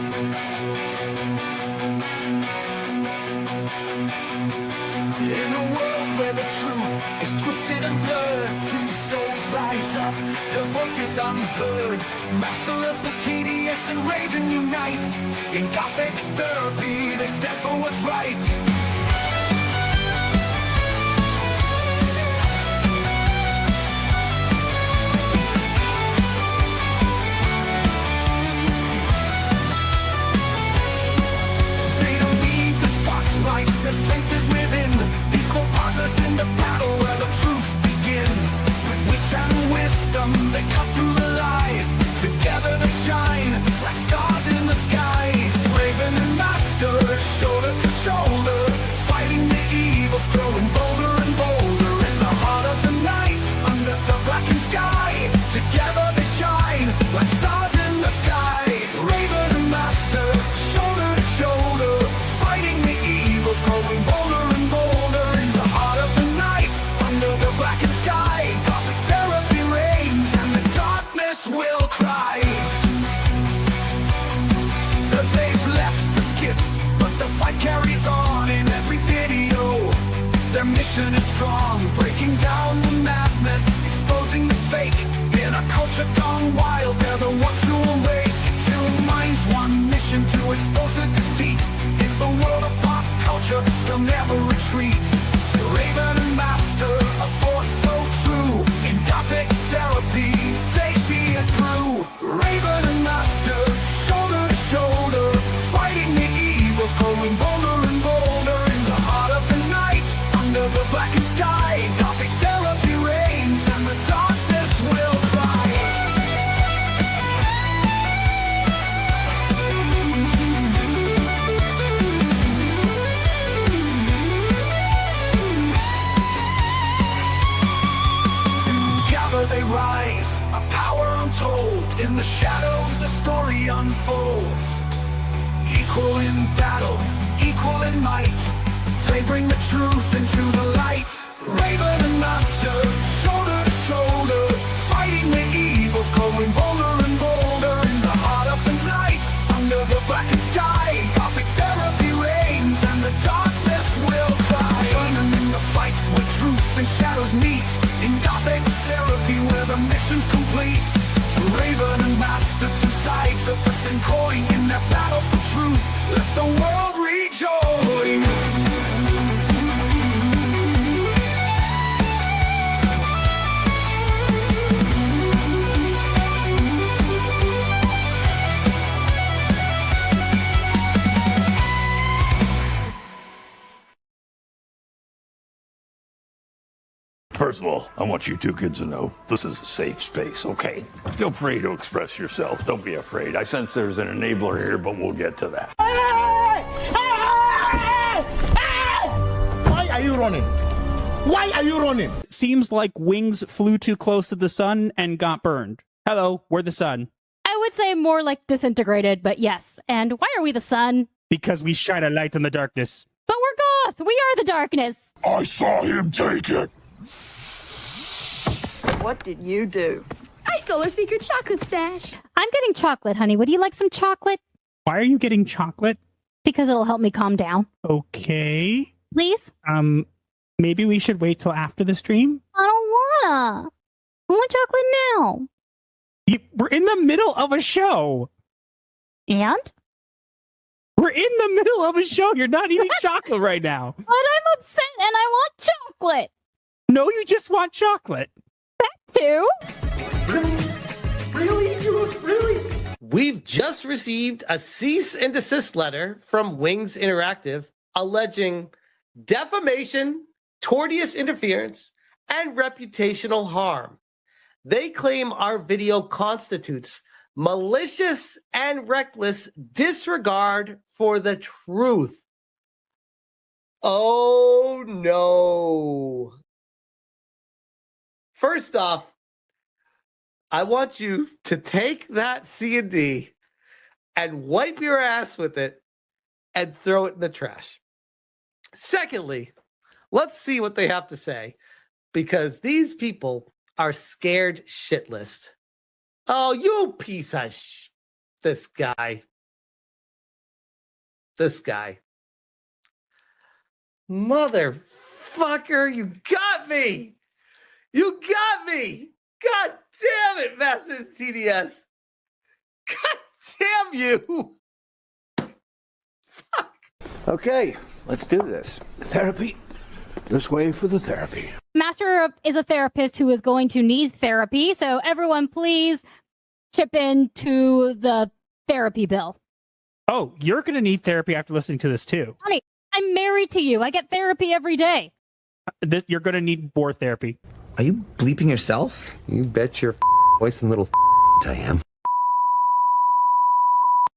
In a world where the truth is twisted and blurred, two souls rise up, their voices unheard. Master of the tedious and raven unite. In Gothic Therapy, they stand for what's right. The strength is within, equal partners in the battle where the truth begins. With wit and wisdom, they cut through the lies. Together they shine, like stars in the skies. Raven and Master, shoulder to shoulder, fighting the evils, growing bolder and bolder. In the heart of the night, under the blackened sky, together they shine, like stars in the skies. Raven and Master, shoulder to shoulder, fighting the evils, growing bolder and bolder. In the heart of the night, under the blackened sky, Gothic Therapy reigns, and the darkness will cry that they've left the skits, but the fight carries on in every video. Their mission is strong, breaking down the madness, exposing the fake. In a culture gone wild, they're the ones who awake. Two minds, one mission, to expose the deceit. In the world of pop culture, they'll never retreat. The Raven and Master, a force so true. In Gothic Therapy, they see it through. Raven and Master, shoulder to shoulder, fighting the evils, growing bolder and bolder. In the heart of the night, under the blackened sky, Gothic Therapy reigns, and the darkness will cry. Together they rise, a power untold. In the shadows the story unfolds. Equal in battle, equal in might, they bring the truth into the light. Raven and Master, shoulder to shoulder, fighting the evils, growing bolder and bolder. In the heart of the night, under the blackened sky, Gothic Therapy reigns, and the darkness will cry. Burning in the fight, where truth and shadows meet. In Gothic Therapy, where the mission's complete. Raven and Master, two sides of the same coin. In their battle for truth, let the world rejoin. First of all, I want you two kids to know this is a safe space, okay? Feel free to express yourself. Don't be afraid. I sense there's an enabler here, but we'll get to that. Why are you running? Why are you running? Seems like wings flew too close to the sun and got burned. Hello, we're the sun. I would say more like disintegrated, but yes. And why are we the sun? Because we shine a light in the darkness. But we're Goth! We are the darkness! I saw him take it. What did you do? I stole a secret chocolate stash. I'm getting chocolate, honey. Would you like some chocolate? Why are you getting chocolate? Because it'll help me calm down. Okay. Please? Maybe we should wait till after the stream? I don't wanna. I want chocolate now. We're in the middle of a show. And? We're in the middle of a show. You're not eating chocolate right now. But I'm upset and I want chocolate. No, you just want chocolate. That too? Really? We've just received a cease and desist letter from Wings Interactive alleging defamation, tortious interference, and reputational harm. They claim our video constitutes malicious and reckless disregard for the truth. Oh no. First off, I want you to take that C&D and wipe your ass with it and throw it in the trash. Secondly, let's see what they have to say, because these people are scared shitless. Oh, you piece of this guy. this guy. Motherfucker, you got me! You got me! God damn it, Master TDS! God damn you! Okay, let's do this. Therapy. This way for the therapy. Master is a therapist who is going to need therapy, so everyone please chip in to the therapy bill. Oh, you're going to need therapy after listening to this too. Honey, I'm married to you. I get therapy every day. You're going to need more therapy. Are you bleeping yourself? You bet your voice and little I am.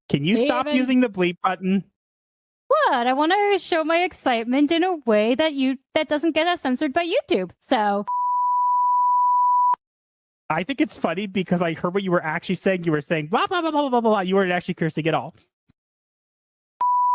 Can you stop David. using the bleep button? What? I want to show my excitement in a way that doesn't get us censored by YouTube. So I think it's funny because I heard what you were actually saying. You were saying blah, blah, blah, blah, blah, blah. You weren't actually cursing at all.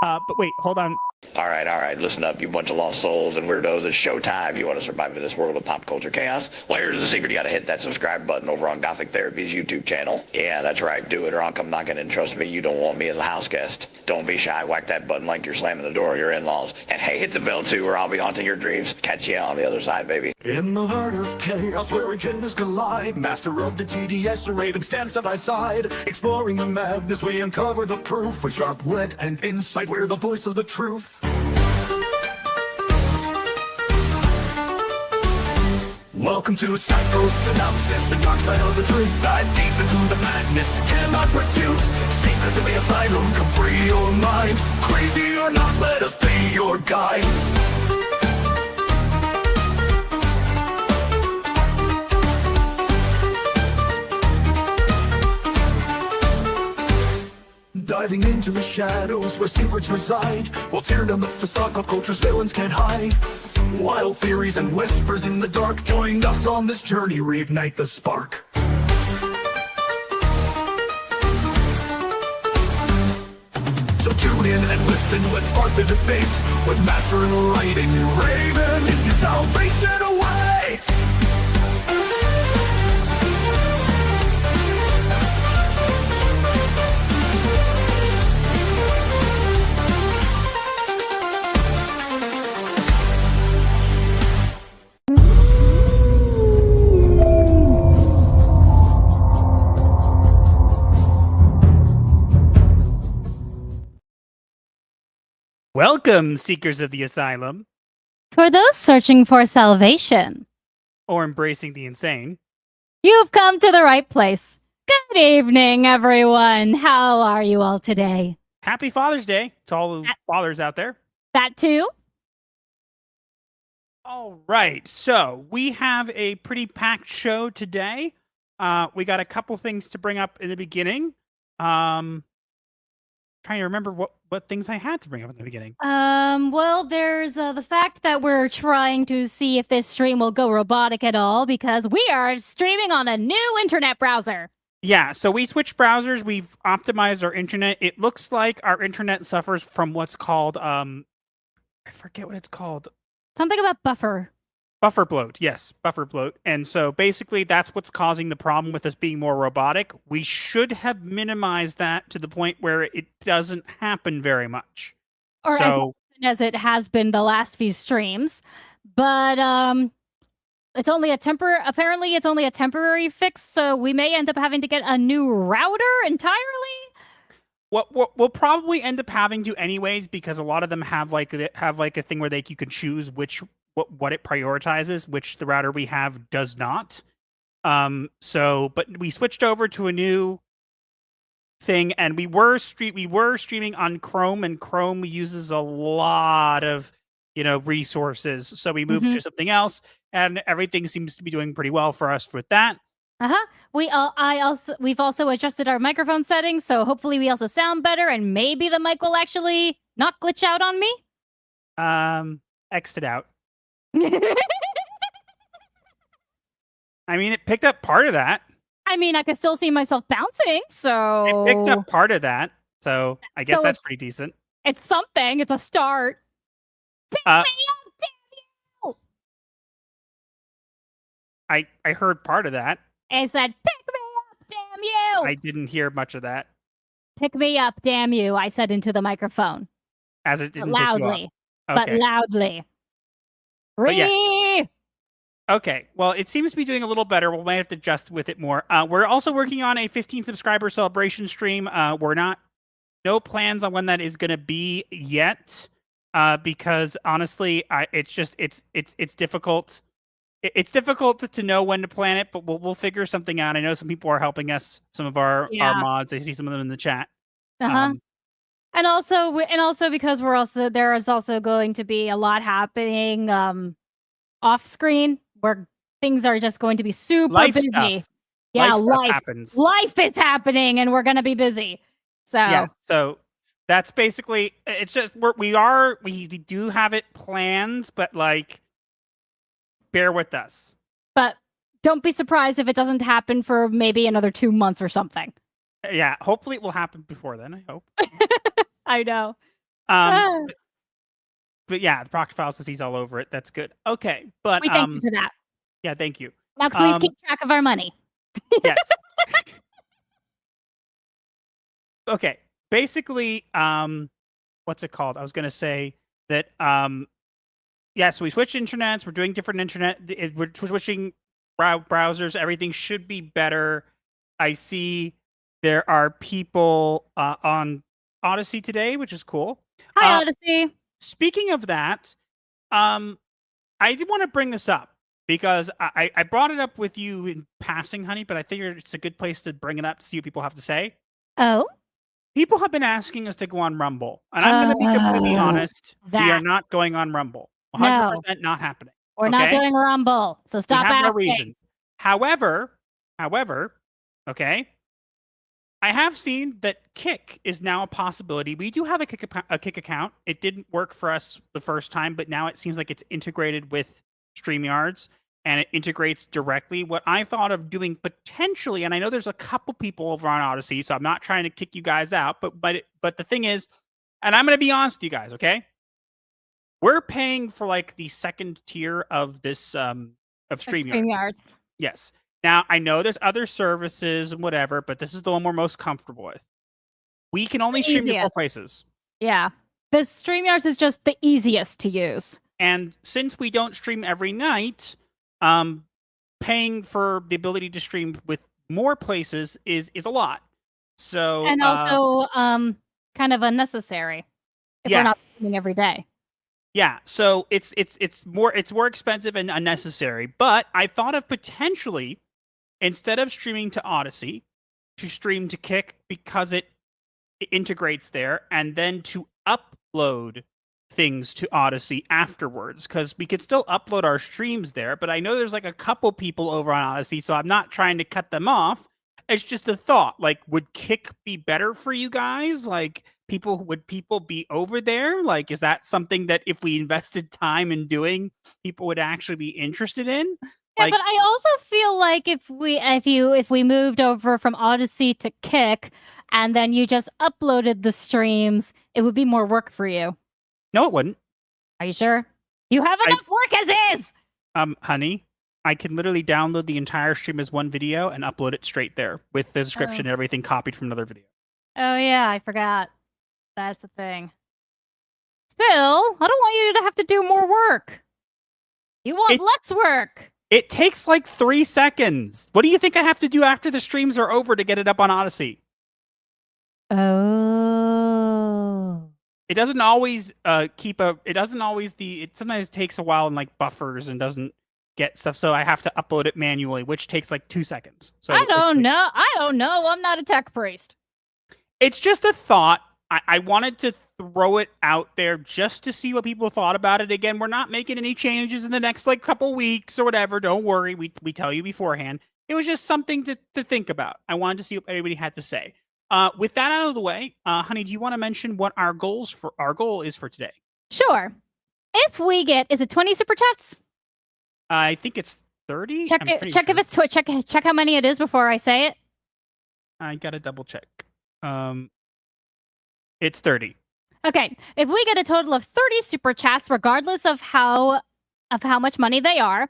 But wait, hold on. All right, listen up, you bunch of lost souls and weirdos. It's showtime. You want to survive in this world of pop culture chaos? Well, here's the secret. You got to hit that subscribe button over on Gothic Therapy's YouTube channel. Yeah, that's right. Do it or I'll come knocking, and trust me, you don't want me as a house guest. Don't be shy. Whack that button like you're slamming the door of your in-laws. And hey, hit the bell too, or I'll be haunting your dreams. Catch you on the other side, baby. In the heart of chaos where agendas collide, Master of the TDS and Raven stand side by side. Exploring the madness, we uncover the proof with sharp wit and insight. We're the voice of the truth. Welcome to Psycho-Synopsis, the dark side of the truth. Dive deep into the madness you cannot refute. Secrets of the asylum, come free your mind. Crazy or not, let us be your guide. Diving into the shadows where secrets reside. We'll tear down the facade of culture's villains can't hide. Wild theories and whispers in the dark. Join us on this journey, reignite the spark. So tune in and listen, let's spark the debate. With Master enlightening Raven, your salvation awaits. Welcome, seekers of the asylum, for those searching for salvation, or embracing the insane. you've come to the right place. Good evening, everyone. How are you all today? Happy Father's Day to all the fathers out there. That too? All right, so we have a pretty packed show today. We got a couple things to bring up in the beginning. Trying to remember what things I had to bring up in the beginning. Well, there's the fact that we're trying to see if this stream will go robotic at all because we are streaming on a new internet browser. Yeah, so we switched browsers. We've optimized our internet. It looks like our internet suffers from what's called, I forget what it's called. Something about buffer. Buffer bloat. Yes, buffer bloat. And so basically that's what's causing the problem with us being more robotic. We should have minimized that to the point where it doesn't happen very much. Or so, as often as it has been the last few streams. But it's only apparently it's only a temporary fix, so we may end up having to get a new router entirely. What we'll probably end up having to anyways, because a lot of them have like a thing where you can choose what it prioritizes, which the router we have does not. But we switched over to a new thing, and we were streaming on Chrome, and Chrome uses a lot of resources. So we moved to something else, and everything seems to be doing pretty well for us with that. We've also adjusted our microphone settings, so hopefully we also sound better, and maybe the mic will actually not glitch out on me. X'd it out. I mean, it picked up part of that. I mean, I could still see myself bouncing, so... It picked up part of that, so I guess that's pretty decent. It's something. It's a start. Pick me up, damn you! I heard part of that. I said, pick me up, damn you! I didn't hear much of that. Pick me up, damn you, I said into the microphone. As it But didn't pick you up. loudly. But Okay. loudly. But yes. Riri! Okay, well, it seems to be doing a little better. We might have to adjust with it more. We're also working on a 15 subscriber celebration stream. No plans on when that is going to be yet, because honestly, it's difficult. It's difficult to know when to plan it, but we'll figure something out. I know some people are helping us. Some of our mods. I see some of them in the chat. And also because there is also going to be a lot happening off screen where things are just going to be super busy. Stuff. Yeah, life happens. Life is happening, and we're going to be busy. So that's basically. It's just we do have it planned, but like, bear with us. But don't be surprised if it doesn't happen for maybe another 2 months or something. Yeah, hopefully it will happen before then. I hope. I know. But yeah, the Proctor File says he's all over it. That's good. Okay, but we thank you for that. Yeah, thank you. Now, please keep track of our money. Yes. Okay. Basically, what's it called? I was going to say that, so we switched internets. We're doing different internet. We're switching browsers. Everything should be better. I see there are people on Odyssey today, which is cool. Hi, Odyssey. Speaking of that, I did want to bring this up because I brought it up with you in passing, honey, but I figured it's a good place to bring it up to see what people have to say. Oh? People have been asking us to go on Rumble, and I'm going to be completely honest. We are not going on Rumble. 100% not happening. We're not doing Rumble, so stop asking. No reason. However, okay, I have seen that Kick is now a possibility. We do have a Kick account. It didn't work for us the first time, but now it seems like it's integrated with StreamYards, and it integrates directly. What I thought of doing potentially, and I know there's a couple people over on Odyssey, so I'm not trying to kick you guys out, but the thing is, and I'm going to be honest with you guys, okay? We're paying for like the second tier of this of StreamYards. Yes. Now, I know there's other services and whatever, but this is the one we're most comfortable with. We can only stream to 4 places. Yeah. The StreamYards is just the easiest to use. And since we don't stream every night, paying for the ability to stream with more places is a lot. So and also kind of unnecessary if we're not streaming every day. Yeah, so it's more expensive and unnecessary. But I thought of potentially, instead of streaming to Odyssey, to stream to Kick because it integrates there, and then to upload things to Odyssey afterwards, because we could still upload our streams there. But I know there's like a couple people over on Odyssey, so I'm not trying to cut them off. It's just a thought. Like, would Kick be better for you guys? Like, would people be over there? Like, is that something that if we invested time in doing, people would actually be interested in? Yeah, like, but I also feel like if we moved over from Odyssey to Kick, and then you just uploaded the streams, it would be more work for you. No, it wouldn't. Are you sure? You have enough work as is. Honey, I can literally download the entire stream as one video and upload it straight there with the description and everything copied from another video. Oh yeah, I forgot. That's the thing. Still, I don't want you to have to do more work. You want less work. It takes like 3 seconds. What do you think I have to do after the streams are over to get it up on Odyssey? Oh. It doesn't always it sometimes takes a while and like buffers and doesn't get stuff, so I have to upload it manually, which takes like 2 seconds. So I don't know. I'm not a tech priest. It's just a thought. I wanted to throw it out there just to see what people thought about it. Again, we're not making any changes in the next like couple weeks or whatever. Don't worry. We tell you beforehand. It was just something to think about. I wanted to see what everybody had to say. With that out of the way, honey, do you want to mention what our goal is for today? Sure. If we get, is it 20 super chats? I think it's 30. Check if it's check how many it is before I say it. I gotta double check. It's 30. Okay. If we get a total of 30 super chats, regardless of how much money they are,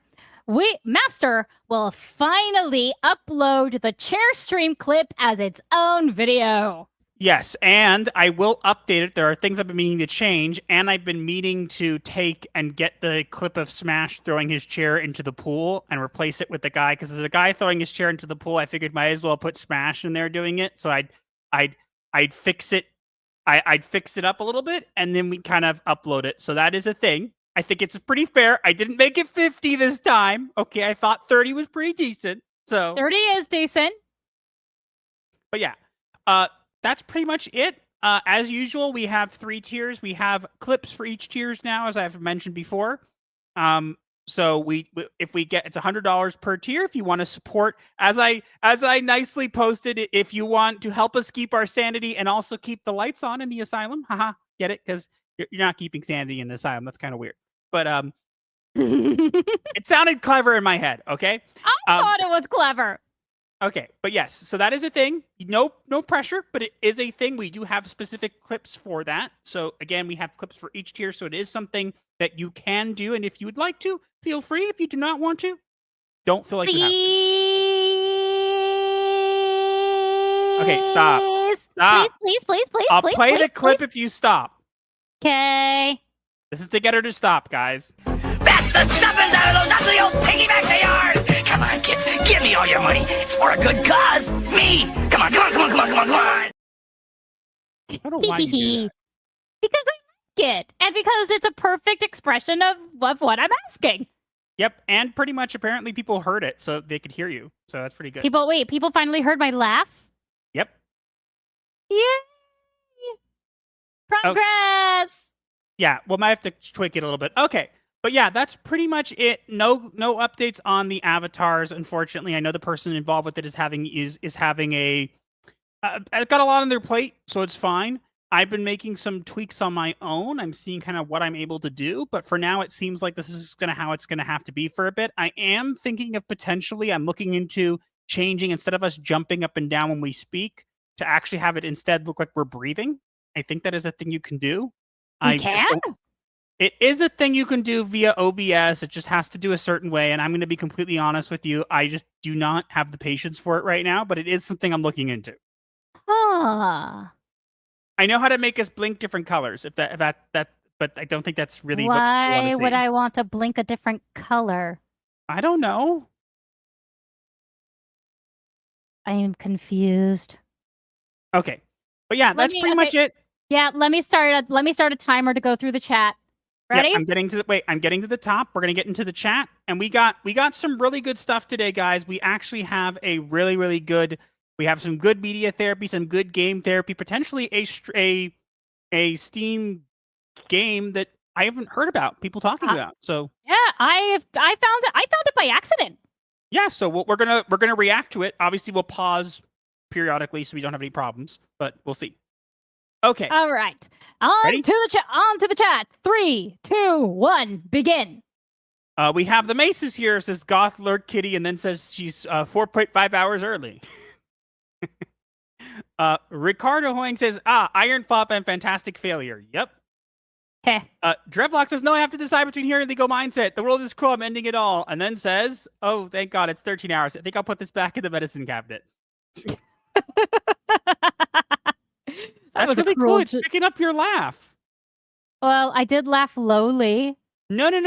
Master will finally upload the chair stream clip as its own video. Yes, and I will update it. There are things I've been meaning to change, and I've been meaning to take and get the clip of Smash throwing his chair into the pool and replace it with the guy, because there's a guy throwing his chair into the pool. I figured might as well put Smash in there doing it, so I'd fix it. I'd fix it up a little bit, and then we kind of upload it. So that is a thing. I think it's pretty fair. I didn't make it 50 this time. Okay, I thought 30 was pretty decent. So 30 is decent. But yeah, that's pretty much it. As usual, we have 3 tiers. We have clips for each tiers now, as I've mentioned before. So if we get, it's $100 per tier. If you want to support, as I nicely posted, if you want to help us keep our sanity and also keep the lights on in the asylum, haha, get it? Because you're not keeping sanity in the asylum. That's kind of weird. But it sounded clever in my head. Okay, I thought it was clever. Okay, but yes, so that is a thing. No pressure, but it is a thing. We do have specific clips for that. So again, we have clips for each tier, so it is something that you can do. And if you would like to, feel free. If you do not want to, don't feel like you have to. Okay, stop. Stop. Please. I'll play the clip if you stop. Okay. This is to get her to stop, guys. That's the stuffings out of those ugly old piggybacks of yours! Come on, kids, give me all your money. It's for a good cause. Me! Come on! I don't know why you do that. Because I like it. And because it's a perfect expression of what I'm asking. Yep, and pretty much apparently people heard it, so they could hear you. So that's pretty good. People finally heard my laugh? Yep. Yay! Progress! Yeah, we might have to tweak it a little bit. Okay. But yeah, that's pretty much it. No updates on the avatars, unfortunately. I know the person involved with it is having a I've got a lot on their plate, so it's fine. I've been making some tweaks on my own. I'm seeing kind of what I'm able to do, but for now it seems like this is how it's going to have to be for a bit. I am thinking of potentially I'm looking into changing, instead of us jumping up and down when we speak, to actually have it instead look like we're breathing. I think that is a thing you can do. It is a thing you can do via OBS. It just has to do a certain way. And I'm going to be completely honest with you. I just do not have the patience for it right now, but it is something I'm looking into. Huh. I know how to make us blink different colors. But I don't think that's really what Why would I want to blink a different color? I don't know. I am confused. Okay. But yeah, that's pretty much it. Yeah, let me start a timer to go through the chat. Ready? Yep, I'm getting to the top. We're gonna get into the chat, and we got some really good stuff today, guys. We actually have a really good. We have some good media therapy, some good game therapy, potentially a Steam game that I haven't heard about people talking about. So yeah, I found it by accident. Yeah, so we're gonna react to it. Obviously, we'll pause periodically so we don't have any problems, but we'll see. Okay. All right. On to the chat. 3, 2, 1, begin. We have the Maces here, says Goth Lurk Kitty, and then says she's 4.5 hours early. Ricardo Hoying says, Iron Flop and Fantastic Failure. Yep. Okay. Drevlock says, no, I have to decide between here and Legal Mindset. The world is cruel, I'm ending it all. And then says, oh, thank God, it's 13 hours. I think I'll put this back in the medicine cabinet. That's really cool. It's picking up your laugh. Well, I did laugh lowly. No. But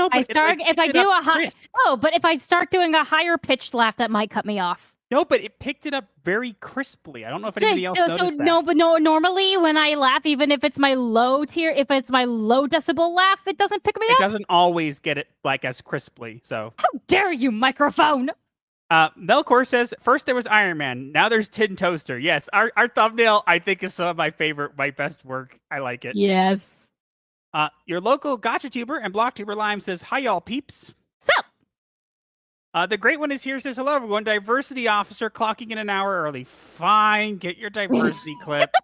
if I start doing a higher pitched laugh, that might cut me off. No, but it picked it up very crisply. I don't know if anybody else noticed that. No, but normally when I laugh, even if it's my low tier, if it's my low decibel laugh, it doesn't pick me up. It doesn't always get it like as crisply. So how dare you, microphone? Melkor says, first there was Iron Man, now there's Tin Toaster. Yes, our thumbnail, I think, is some of my best work. I like it. Yes. Your local gotcha tuber and block tuber Lime says, hi, y'all peeps. Sup? The great one is here, says, hello, everyone. Diversity officer clocking in an hour early. Fine, get your diversity clip.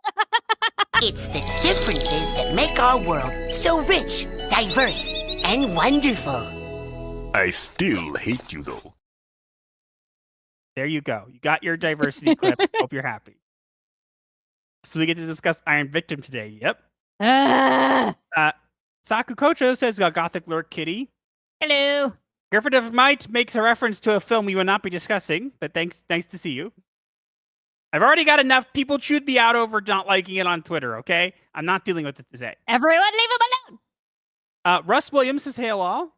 It's the differences that make our world so rich, diverse, and wonderful. I still hate you, though. There you go. You got your diversity clip. Hope you're happy. So we get to discuss Iron Victim today. Yep. Saku Kocho says, Gothic Lurk Kitty. Hello. Griffin of Might makes a reference to a film we will not be discussing, but thanks. Nice to see you. I've already got enough people chewed me out over not liking it on Twitter, okay? I'm not dealing with it today. Everyone leave him alone. Russ Williams says, hail all.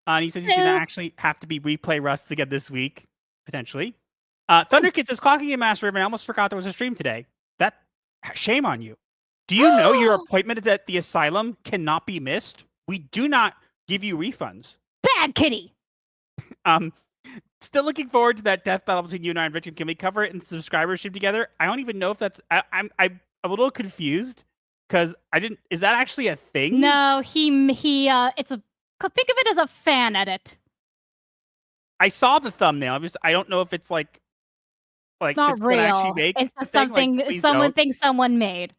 And he says he's going to actually have to be replay Rust again this week, potentially. Thunderkid says, clocking in Master Riven. I almost forgot there was a stream today. Shame on you. Do you know your appointment at the Asylum cannot be missed? We do not give you refunds. Bad kitty. Still looking forward to that death battle between you and I and Richard. Can we cover it in subscriber stream together? I don't even know if that's. I'm a little confused because I didn't. Is that actually a thing? No, he. It's a. Think of it as a fan edit. I saw the thumbnail. I don't know if it's like it's not it's real. It's just something someone thinks someone made.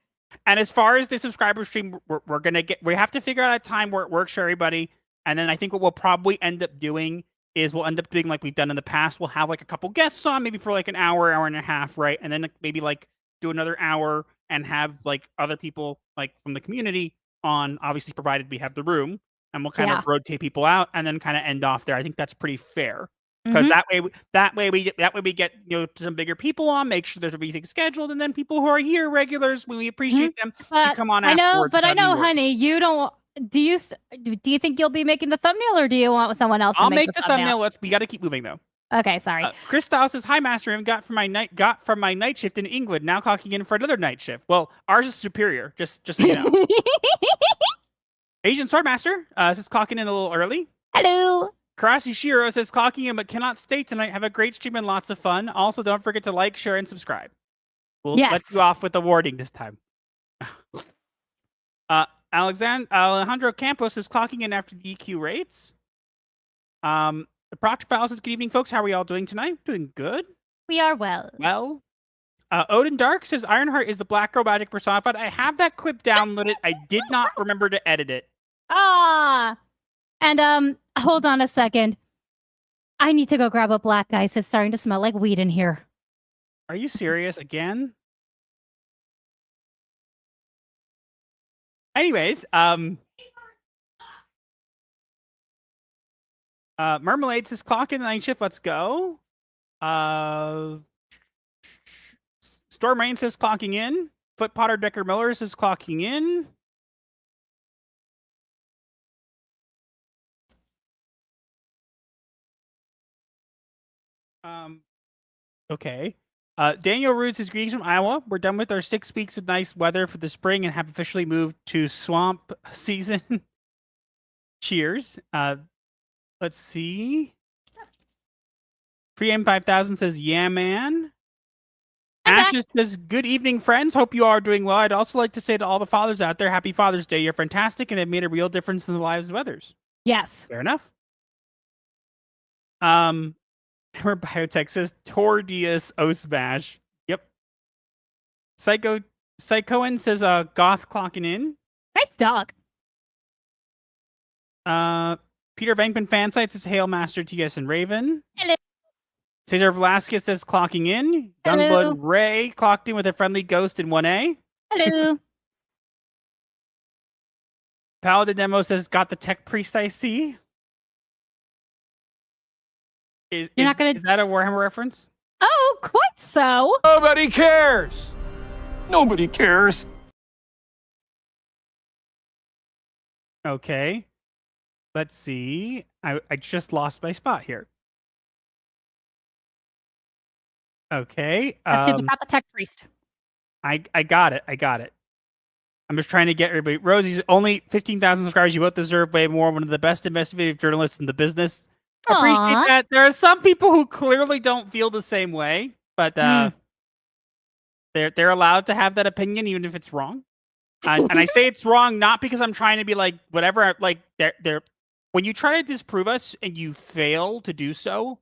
And as far as the subscriber stream, we're gonna get. We have to figure out a time where it works for everybody. And then I think what we'll probably end up doing is we'll end up doing like we've done in the past. We'll have like a couple guests on, maybe for like an hour and a half, right? And then maybe like do another hour and have like other people like from the community on, obviously provided we have the room, and we'll kind of rotate people out and then kind of end off there. I think that's pretty fair. Because that way we get some bigger people on, make sure there's everything scheduled, and then people who are here regulars, when we appreciate them, you come on afterwards. I know, honey, you don't. Do you think you'll be making the thumbnail, or do you want someone else to make the thumbnail? We got to keep moving though. Okay, sorry. Chris Styles says, "Hi, Master. Got from my night shift in England. Now clocking in for another night shift. Well, ours is superior. Just so you know." Asian Swordmaster says, "Clocking in a little early." Hello. Karasu Shiro says, "Clocking in but cannot stay tonight. Have a great stream and lots of fun. Also, don't forget to like, share, and subscribe." We'll let you off with the warding this time. Alejandro Campos is clocking in after the EQ rates. The Proctor File says, "Good evening, folks. How are we all doing tonight?" Doing good. We are well. Well. Odin Dark says, "Ironheart is the Black Girl Magic personified." I have that clip downloaded. I did not remember to edit it. And hold on a second. I need to go grab a black ice. It's starting to smell like weed in here. Are you serious again? Anyways, Marmalade says, "Clock in the night shift. Let's go." Storm Rain says, "Clocking in." Foot Potter Decker Miller says, "Clocking in." Okay. Daniel Roots is greetings from Iowa. We're done with our 6 weeks of nice weather for the spring and have officially moved to swamp season. Cheers. Let's see. Free M5000 says, "Yeah, man." Ashes says, "Good evening, friends. Hope you are doing well. I'd also like to say to all the fathers out there, Happy Father's Day. You're fantastic and have made a real difference in the lives of others." Yes. Fair enough. Hammer Biotech says, "Tordius O Smash." Yep. Psychoan says, "Goth clocking in." Nice dog. Peter Venkman Fansite says, "Hail Master TS and Raven." Hello. Cesar Velasquez says, "Clocking in." Hello. Youngblood Ray clocked in with a friendly ghost in 1A. Hello. Paladin Demo says, "Got the tech priest I see." Is that a Warhammer reference? Oh, quite so. Nobody cares. Nobody cares. Okay. Let's see. I just lost my spot here. Okay. Got the tech priest. I got it. I'm just trying to get everybody. Rosie's only 15,000 subscribers. You both deserve way more. One of the best investigative journalists in the business. Appreciate that. There are some people who clearly don't feel the same way, but they're allowed to have that opinion, even if it's wrong. And I say it's wrong not because I'm trying to be like whatever. Like they're when you try to disprove us and you fail to do so,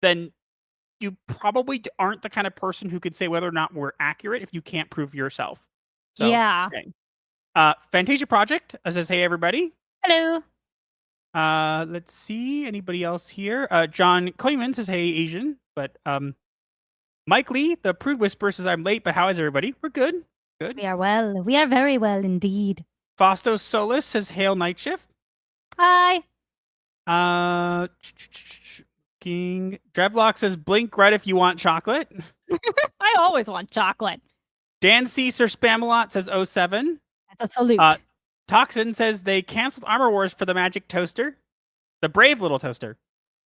then you probably aren't the kind of person who could say whether or not we're accurate if you can't prove yourself. So yeah. Fantasia Project says, "Hey everybody." Hello. Let's see. Anybody else here? John Koyman says, "Hey, Asian." But Mike Lee, the Prude Whisperer, says, "I'm late, but how is everybody?" We're good. Good. We are well. We are very well indeed. Fausto Solis says, "Hail Night Shift." Hi. King Drevlock says, "Blink red if you want chocolate." I always want chocolate. Dan C. Sir Spamalot says 07. That's a salute. Toxin says they canceled Armor Wars for the Magic Toaster. The brave little toaster.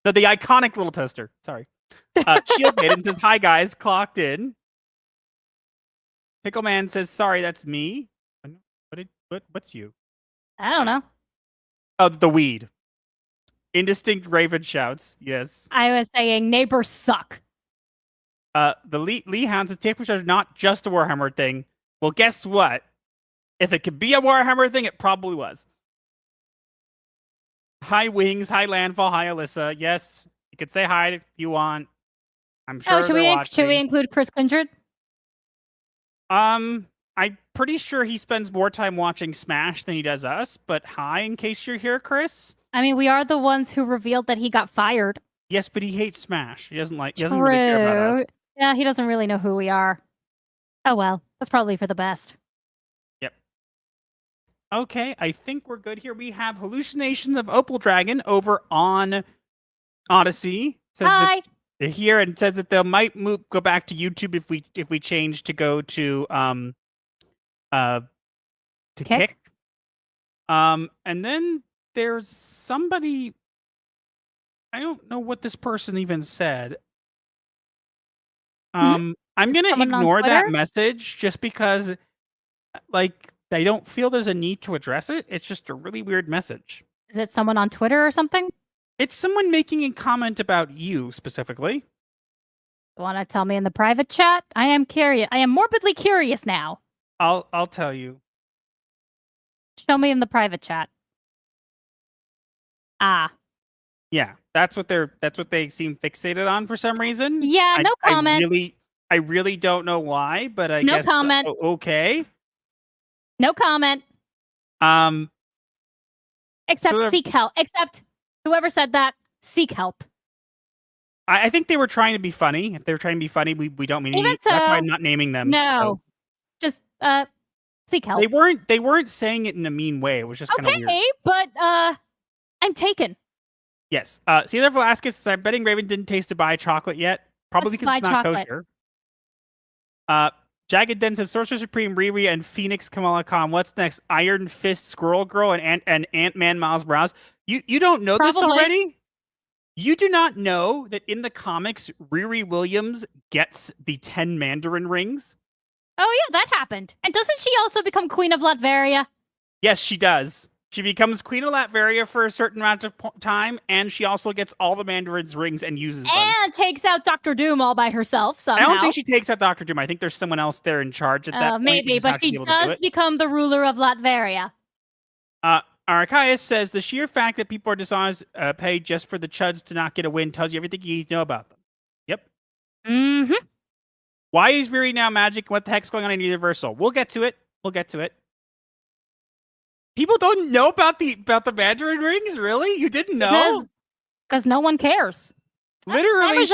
The iconic little toaster. Sorry. Shield Maiden says, hi guys, clocked in. Pickleman says, sorry, that's me. What's you? I don't know. Oh, the weed. Indistinct Raven shouts. Yes. I was saying neighbors suck. The Lee Hound says, Tape are not just a Warhammer thing. Well, guess what? If it could be a Warhammer thing, it probably was. Hi, Wings. Hi, Landfall. Hi, Alyssa. Yes, you could say hi if you want. I'm sure should we include Chris Kindred? I'm pretty sure he spends more time watching Smash than he does us, but hi, in case you're here, Chris. I mean, we are the ones who revealed that he got fired. Yes, but he hates Smash. He doesn't really care about us. Yeah, he doesn't really know who we are. Oh well, that's probably for the best. Yep. Okay, I think we're good here. We have Hallucinations of Opal Dragon over on Odyssey. Says Hi. They're here and says that they might go back to YouTube if we change to go to Kick. And then there's somebody, I don't know what this person even said. I'm gonna ignore that message just because like I don't feel there's a need to address it. It's just a really weird message. Is it someone on Twitter or something? It's someone making a comment about you specifically. Want to tell me in the private chat? I am curious. I am morbidly curious now. I'll tell you. Show me in the private chat. Ah. Yeah, that's what they seem fixated on for some reason. Yeah, no comment. I really don't know why, but I no guess comment. Okay. No comment. Except seek help. Except whoever said that, seek help. I think they were trying to be funny. If they were trying to be funny, we don't mean Even so, that's why I'm not naming them. No. So. Just seek help. They weren't saying it in a mean way. It was just kind of weird. Okay, but I'm taken. Yes. Caesar Velasquez says, I'm betting Raven didn't taste Dubai chocolate yet. Probably because it's not kosher. Jagged Den says Sorcerer Supreme Riri and Phoenix Kamala Khan. What's next? Iron Fist Squirrel Girl and Ant-Man Miles Morales. You don't know this already? You do not know that in the comics, Riri Williams gets the 10 Mandarin rings? Oh yeah, that happened. And doesn't she also become Queen of Latveria? Yes, she does. She becomes Queen of Latveria for a certain amount of time, and she also gets all the Mandarin's rings and uses them. And takes out Dr. Doom all by herself somehow. I don't think she takes out Dr. Doom. I think there's someone else there in charge at that point. Maybe, but she does become the ruler of Latveria. Archias says, the sheer fact that people are dishonest paid just for the chuds to not get a win tells you everything you need to know about them. Yep. Mm-hmm. Why is Riri now magic? What the heck's going on in Universal? We'll get to it. People don't know about the Mandarin rings, really? You didn't know? Because no one cares. Literally,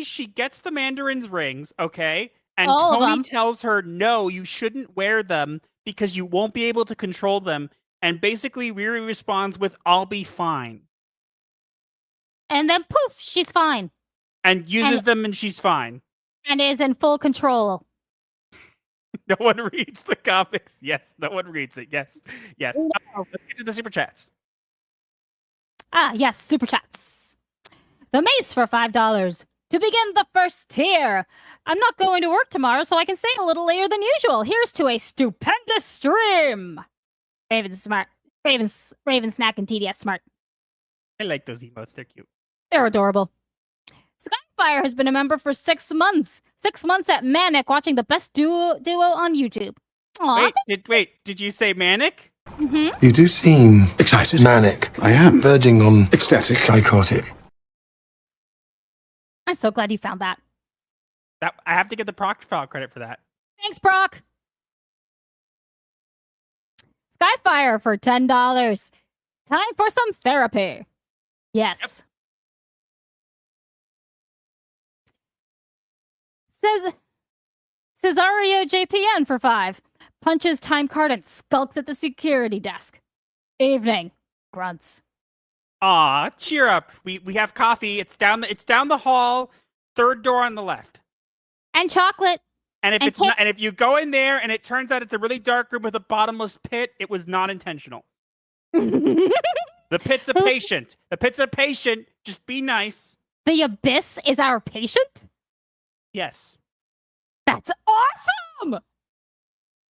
she gets the Mandarin's rings, okay? And all Tony tells her, no, you shouldn't wear them because you won't be able to control them. And basically, Riri responds with, I'll be fine. And then poof, she's fine. And uses them and she's fine. And is in full control. No one reads the comics. Yes, no one reads it. Yes. No. Let's get to the super chats. Yes, super chats. The Mace for $5. To begin the first tier. I'm not going to work tomorrow, so I can stay a little later than usual. Here's to a stupendous stream. Raven's smart. Raven Snack and TDS smart. I like those emotes. They're cute. They're adorable. Skyfire has been a member for 6 months. 6 months at Manic, watching the best duo on YouTube. Aww. Wait, did you say Manic? Mm-hmm. You do seem excited. Manic. I am. Verging on ecstatic. Psychotic. I'm so glad you found that. I have to get the Proctor file credit for that. Thanks, Proc. Skyfire for $10. Time for some therapy. Yes. Yep. Cesario JPN for $5. Punches time card and skulks at the security desk. Evening. Grunts. Aw, cheer up. We have coffee. It's down the hall third door on the left. And chocolate. And if And it's not, and if you go in there and it turns out it's a really dark room with a bottomless pit, it was not intentional. The pit's a patient. The pit's a patient. Just be nice. The abyss is our patient? Yes. That's awesome!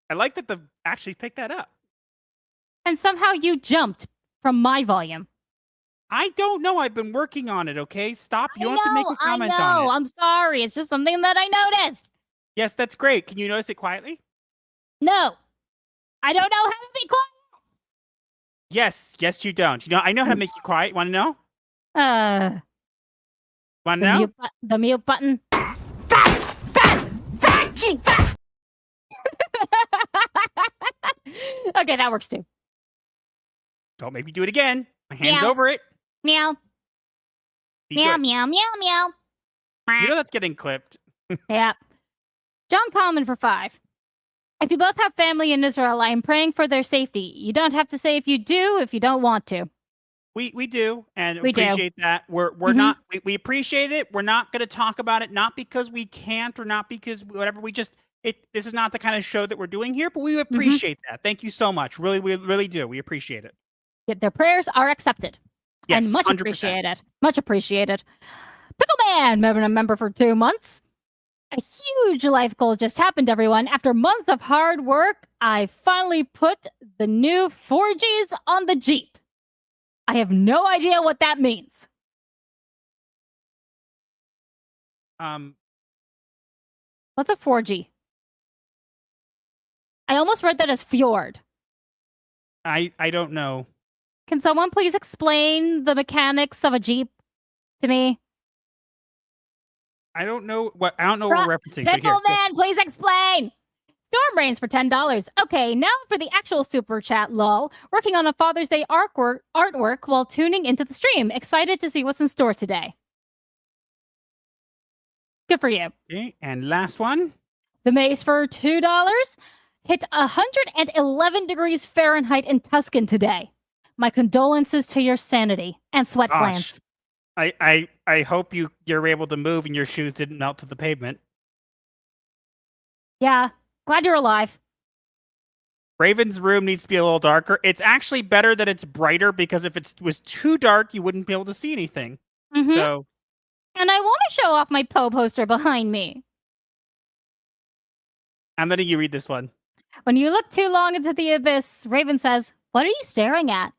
I like that the actually picked that up. And somehow you jumped from my volume. I don't know. I've been working on it, okay? Stop. You don't have to make a comment I know. on it. I'm sorry. It's just something that I noticed. Yes, that's great. Can you notice it quietly? No. I don't know how to be quiet. Yes. Yes, you don't. You know, I know how to make you quiet. Want to know? Want to know? The mute button. Okay, that works too. Don't make me do it again. My hand's Meow. over it. Meow. Be Meow, good. meow, meow, meow. You know that's getting clipped. Yeah. John Common for 5. If you both have family in Israel, I am praying for their safety. You don't have to say if you do, if you don't want to. We do, and We do. appreciate that. We're not we appreciate it. We're not going to talk about it, not because we can't or not because whatever. We just this is not the kind of show that we're doing here, but we appreciate that. Thank you so much. Really, we really do. We appreciate it. Their prayers are accepted. Yes, and much 100%. appreciated. Much appreciated. Pickle Man, been a member for 2 months. A huge life goal just happened, everyone. After months of hard work, I finally put the new 4Gs on the Jeep. I have no idea what that means. What's a 4G? I almost read that as fjord. I don't know. Can someone please explain the mechanics of a Jeep to me? I don't know what we're referencing. But here, Pickle Man, please explain. Storm Brains for $10. Okay, now for the actual super chat, lol. Working on a Father's Day artwork while tuning into the stream. Excited to see what's in store today. Good for you. Okay, and last one. The Mace for $2. Hit 111 degrees Fahrenheit in Tuscan today. My condolences to your sanity and sweat glands. I hope you're able to move and your shoes didn't melt to the pavement. Yeah, glad you're alive. Raven's room needs to be a little darker. It's actually better that it's brighter because if it was too dark, you wouldn't be able to see anything. Mm-hmm. So, and I want to show off my Poe poster behind me. I'm letting you read this one. When you look too long into the abyss, Raven says, "What are you staring at?"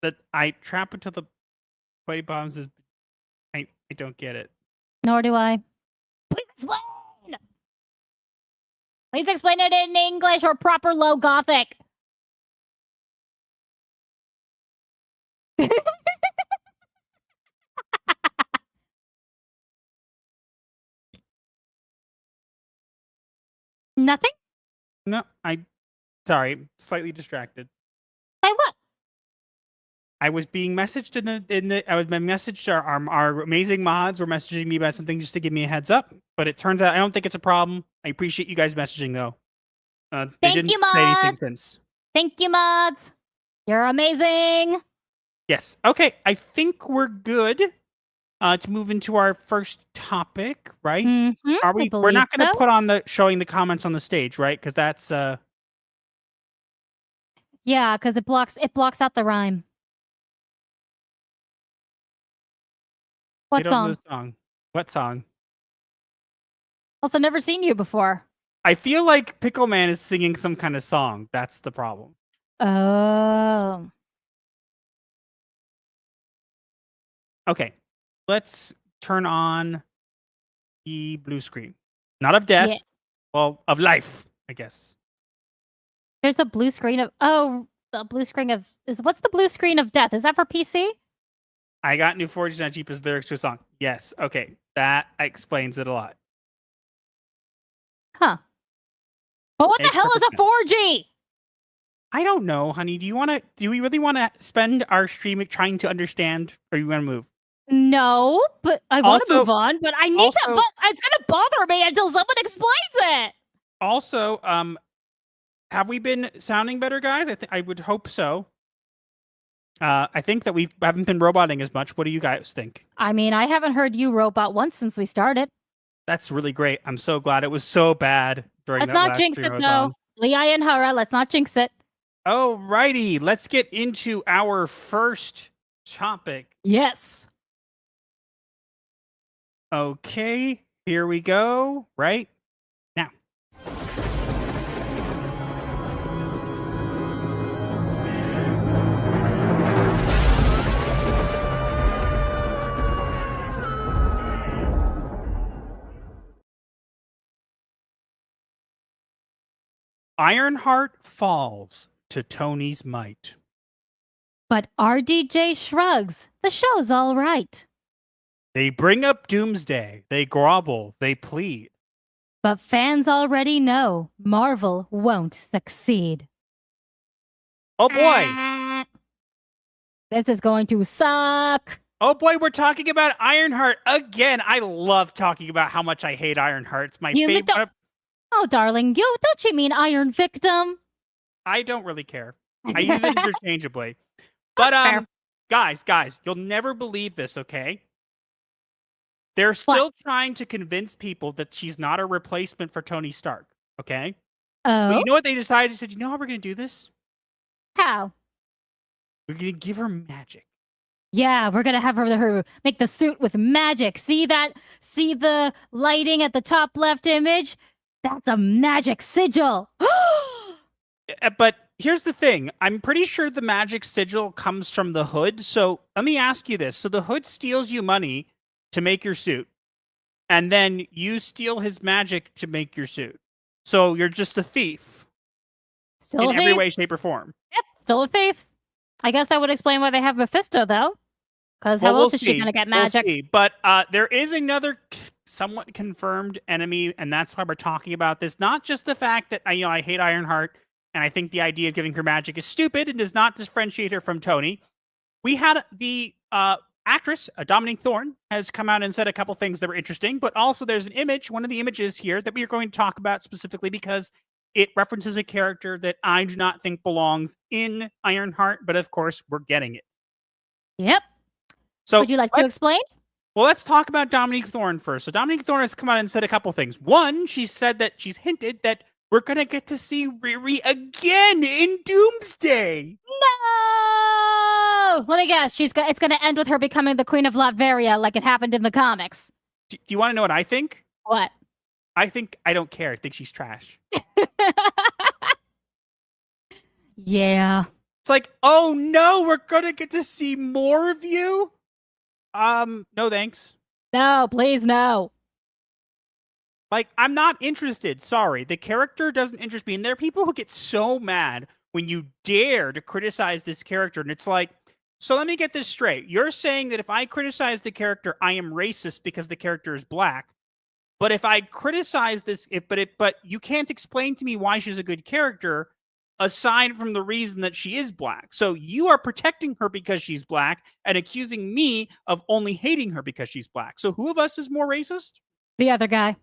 That I trap until the sweaty bottoms is. I don't get it. Nor do I. Please explain! Please explain it in English or proper low Gothic. Nothing? No, sorry, slightly distracted. By what? I was being messaged I was being messaged. Our amazing mods were messaging me about something just to give me a heads up. But it turns out I don't think it's a problem. I appreciate you guys messaging though. They didn't say anything since. Thank you, mods. You're amazing. Yes. Okay. I think we're good to move into our first topic, right? Mm-hmm, Are we? We're not going to put on showing the comments on the stage, right? Because that's yeah, because it blocks out the rhyme. What song? What song? Also, never seen you before. I feel like Pickle Man is singing some kind of song. That's the problem. Oh. Okay. Let's turn on the blue screen. Not of death. Yeah. Well, of life, I guess. There's a blue screen of the blue screen of what's the blue screen of death? Is that for PC? I got new 4Gs on Jeep's lyrics to a song. Yes. Okay. That explains it a lot. Huh. But what the hell is a 4G? I don't know, honey. Do we really want to spend our stream trying to understand, or you want to move? No, but I want to move on, but I need to. But it's gonna bother me until someone explains it. Also, have we been sounding better, guys? I would hope so. I think that we haven't been roboting as much. What do you guys think? I mean, I haven't heard you robot once since we started. That's really great. I'm so glad. It was so bad during Let's that not last jinx stream it, I was though. on. Leah and Hara, let's not jinx it. Oh, righty. Let's get into our first topic. Yes. Okay, here we go. Right now. Ironheart falls to Tony's might. But RDJ shrugs. The show's all right. They bring up Doomsday. They grovel. They plead. But fans already know Marvel won't succeed. Oh boy. This is going to suck. Oh boy, we're talking about Ironheart again. I love talking about how much I hate Ironheart. It's my You favorite. don't- Oh, darling, don't you mean Iron Victim? I don't really care. I use it interchangeably. But Fair. guys, you'll never believe this, okay? They're still trying to convince people that she's not a replacement for Tony Stark, okay? Oh? But you know what they decided? They said, you know how we're going to do this? How? We're going to give her magic. Yeah, we're gonna have her make the suit with magic. See that? See the lighting at the top left image? That's a magic sigil. But here's the thing. I'm pretty sure the magic sigil comes from the Hood. So let me ask you this. So the Hood steals you money to make your suit. And then you steal his magic to make your suit. So you're just a thief. Still in a every thief. way, shape, or form. Yep, still a thief. I guess that would explain why they have Mephisto, though. Because how else is she gonna get magic? We'll see. But there is another somewhat confirmed enemy, and that's why we're talking about this. Not just the fact that I hate Ironheart, and I think the idea of giving her magic is stupid and does not differentiate her from Tony. We had the actress, Dominique Thorne, has come out and said a couple things that were interesting, but also there's an image, one of the images here, that we are going to talk about specifically because it references a character that I do not think belongs in Ironheart, but of course, we're getting it. Yep. So would you like to explain? Well, let's talk about Dominique Thorne first. So Dominique Thorne has come out and said a couple things. One, she said that she's hinted that we're going to get to see Riri again in Doomsday. No! Let me guess. It's going to end with her becoming the Queen of Latveria like it happened in the comics. Do you want to know what I think? What? I don't care. I think she's trash. Yeah. It's like, oh no, we're going to get to see more of you? No thanks. No, please no. Like, I'm not interested. Sorry. The character doesn't interest me. And there are people who get so mad when you dare to criticize this character. And it's like, so let me get this straight. You're saying that if I criticize the character, I am racist because the character is black. But if I criticize this, but you can't explain to me why she's a good character aside from the reason that she is black. So you are protecting her because she's black and accusing me of only hating her because she's black. So who of us is more racist? The other guy.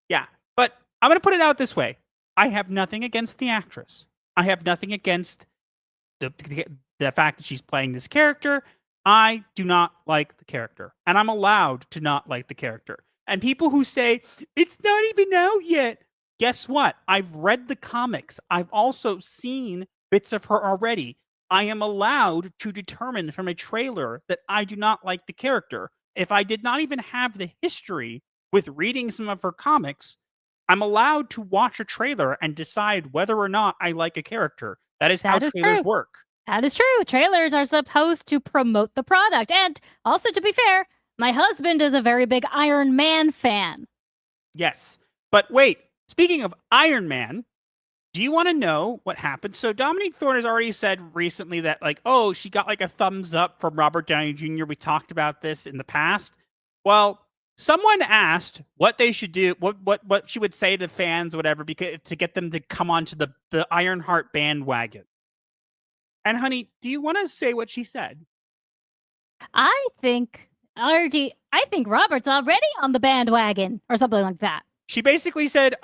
Yeah, but I'm going to put it out this way. I have nothing against the actress. I have nothing against the fact that she's playing this character. I do not like the character, and I'm allowed to not like the character. And people who say, it's not even out yet. Guess what? I've read the comics. I've also seen bits of her already. I am allowed to determine from a trailer that I do not like the character. If I did not even have the history with reading some of her comics, I'm allowed to watch a trailer and decide whether or not I like a character. That is how trailers work. That is true. Trailers are supposed to promote the product. And also, to be fair, my husband is a very big Iron Man fan. Yes. But wait, speaking of Iron Man, do you want to know what happened? So Dominique Thorne has already said recently that, like, oh, she got like a thumbs up from Robert Downey Jr. We talked about this in the past. Well, someone asked what they should do, what she would say to fans, whatever, because to get them to come onto the Ironheart bandwagon. And honey, do you want to say what she said? I think Robert's already on the bandwagon or something like that. She basically said,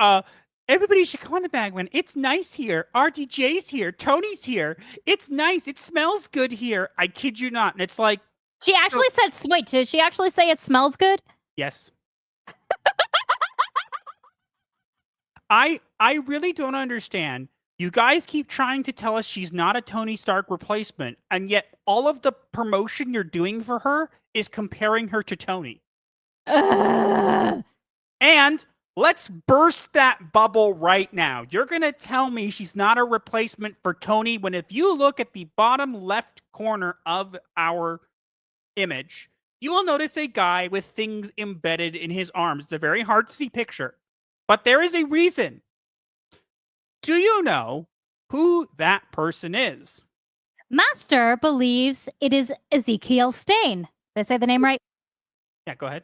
Everybody should come on the Bagman. It's nice here. RDJ's here. Tony's here. It's nice. It smells good here. I kid you not. And it's like, She actually said, wait, did she actually say it smells good? yes. I really don't understand. You guys keep trying to tell us she's not a Tony Stark replacement, and yet all of the promotion you're doing for her is comparing her to Tony. Ugh. And let's burst that bubble right now. You're going to tell me she's not a replacement for Tony when if you look at the bottom left corner of our image, you will notice a guy with things embedded in his arms. It's a very hard to see picture, but there is a reason. Do you know who that person is? Master believes it is Ezekiel Stain. Did I say the name right? Yeah, go ahead.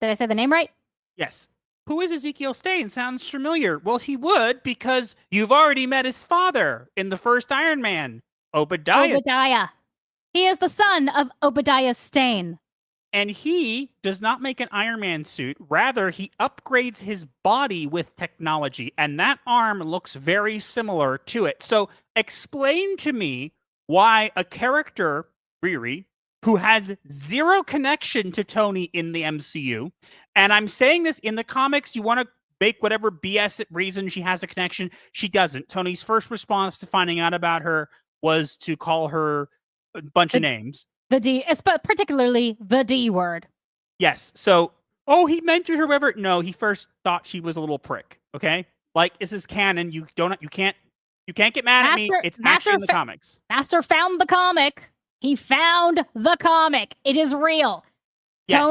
Did I say the name right? Yes. Who is Ezekiel Stain? Sounds familiar. Well, he would because you've already met his father in the first Iron Man, Obadiah. Obadiah. He is the son of Obadiah Stane. And he does not make an Iron Man suit. Rather, he upgrades his body with technology. And that arm looks very similar to it. So explain to me why a character, Riri, who has zero connection to Tony in the MCU, and I'm saying this in the comics, you want to make whatever BS reason she has a connection. She doesn't. Tony's first response to finding out about her was to call her a bunch of names. The D, but particularly the D word. Yes. So, he mentored her, whatever. No, he first thought she was a little prick. Okay, like this is canon. You can't get mad at me. It's actually in the comics. Master found the comic. He found the comic. It is real. Yes,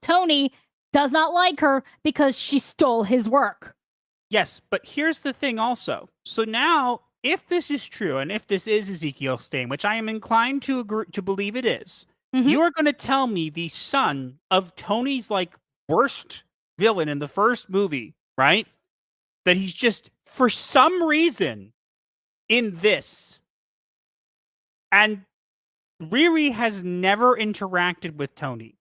Tony does not like her because she stole his work. Yes, but here's the thing also. So now, if this is true, and if this is Ezekiel Stain, which I am inclined to agree, to believe it is, you are going to tell me the son of Tony's like worst villain in the first movie, right? That he's just, for some reason, in this. And Riri has never interacted with Tony.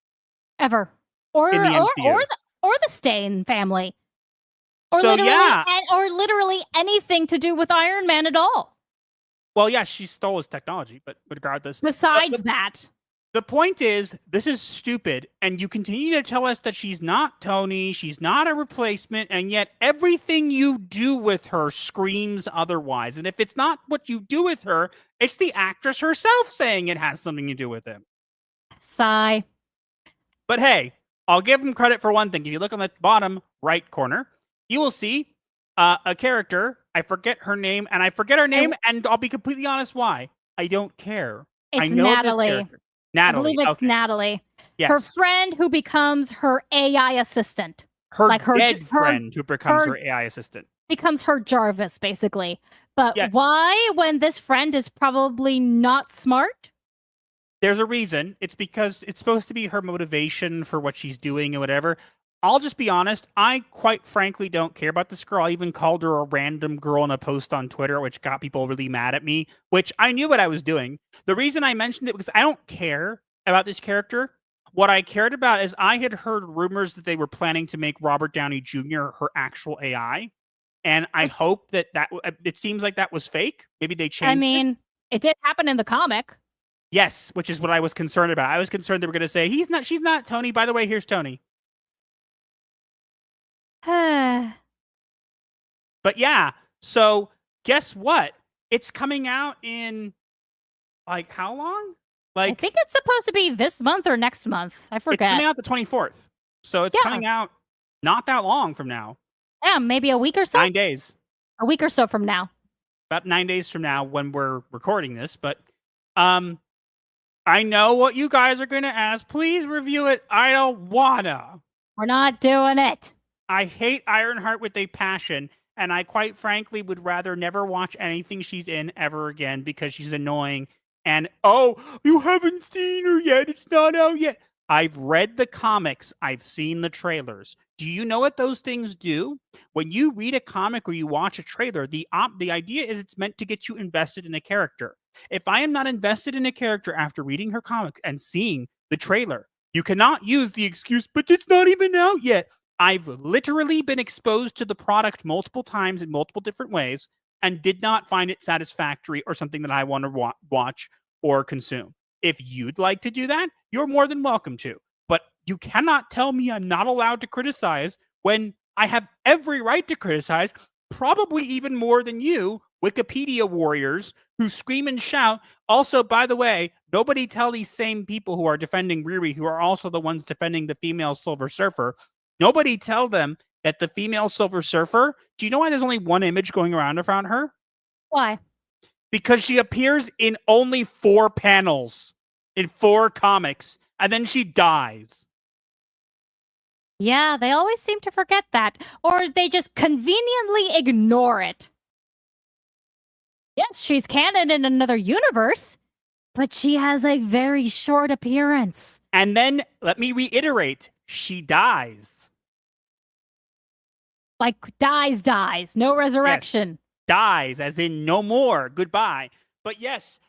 Ever. Or in the MCU. the Stain family. Or So, literally, yeah. or literally anything to do with Iron Man at all. Well, yeah, she stole his technology, but regardless. Besides that. The point is, this is stupid, and you continue to tell us that she's not Tony, she's not a replacement, and yet everything you do with her screams otherwise. And if it's not what you do with her, it's the actress herself saying it has something to do with him. Sigh. But hey, I'll give him credit for one thing. If you look on the bottom right corner, you will see a character. I forget her name, and and I'll be completely honest why. I don't care. It's I know Natalie. This character. Natalie. I believe it's okay. Natalie. Yes. Her friend who becomes her AI assistant. Her like dead friend who becomes her AI assistant. Becomes her Jarvis, basically. But Yeah. why, when this friend is probably not smart? There's a reason. It's because it's supposed to be her motivation for what she's doing and whatever. I'll just be honest. I quite frankly don't care about this girl. I even called her a random girl in a post on Twitter, which got people really mad at me, which I knew what I was doing. The reason I mentioned it because I don't care about this character. What I cared about is I had heard rumors that they were planning to make Robert Downey Jr. her actual AI. And I hope that it seems like that was fake. Maybe they changed it. I mean, it did happen in the comic. Yes, which is what I was concerned about. I was concerned they were going to say, she's not Tony. By the way, here's Tony. But yeah, so guess what? It's coming out in like how long? Like I think it's supposed to be this month or next month. I forget. It's coming out the 24th. So it's coming out not that long from now. Yeah, maybe a week or so. 9 days. A week or so from now. About 9 days from now when we're recording this, but I know what you guys are going to ask. Please review it. I don't wanna. We're not doing it. I hate Ironheart with a passion, and I quite frankly would rather never watch anything she's in ever again because she's annoying. And, you haven't seen her yet. It's not out yet. I've read the comics. I've seen the trailers. Do you know what those things do? When you read a comic or you watch a trailer, the idea is it's meant to get you invested in a character. If I am not invested in a character after reading her comic and seeing the trailer, you cannot use the excuse, but it's not even out yet. I've literally been exposed to the product multiple times in multiple different ways and did not find it satisfactory or something that I want to watch or consume. If you'd like to do that, you're more than welcome to. But you cannot tell me I'm not allowed to criticize when I have every right to criticize, probably even more than you, Wikipedia warriors who scream and shout. Also, by the way, nobody tell these same people who are defending Riri, who are also the ones defending the female Silver Surfer, nobody tell them that the female Silver Surfer, do you know why there's only one image going around her? Why? Because she appears in only 4 panels in 4 comics, and then she dies. Yeah, they always seem to forget that, or they just conveniently ignore it. Yes, she's canon in another universe, but she has a very short appearance. And then, let me reiterate, she dies. Like, dies. No resurrection. Yes, dies, as in no more. Goodbye. But yes,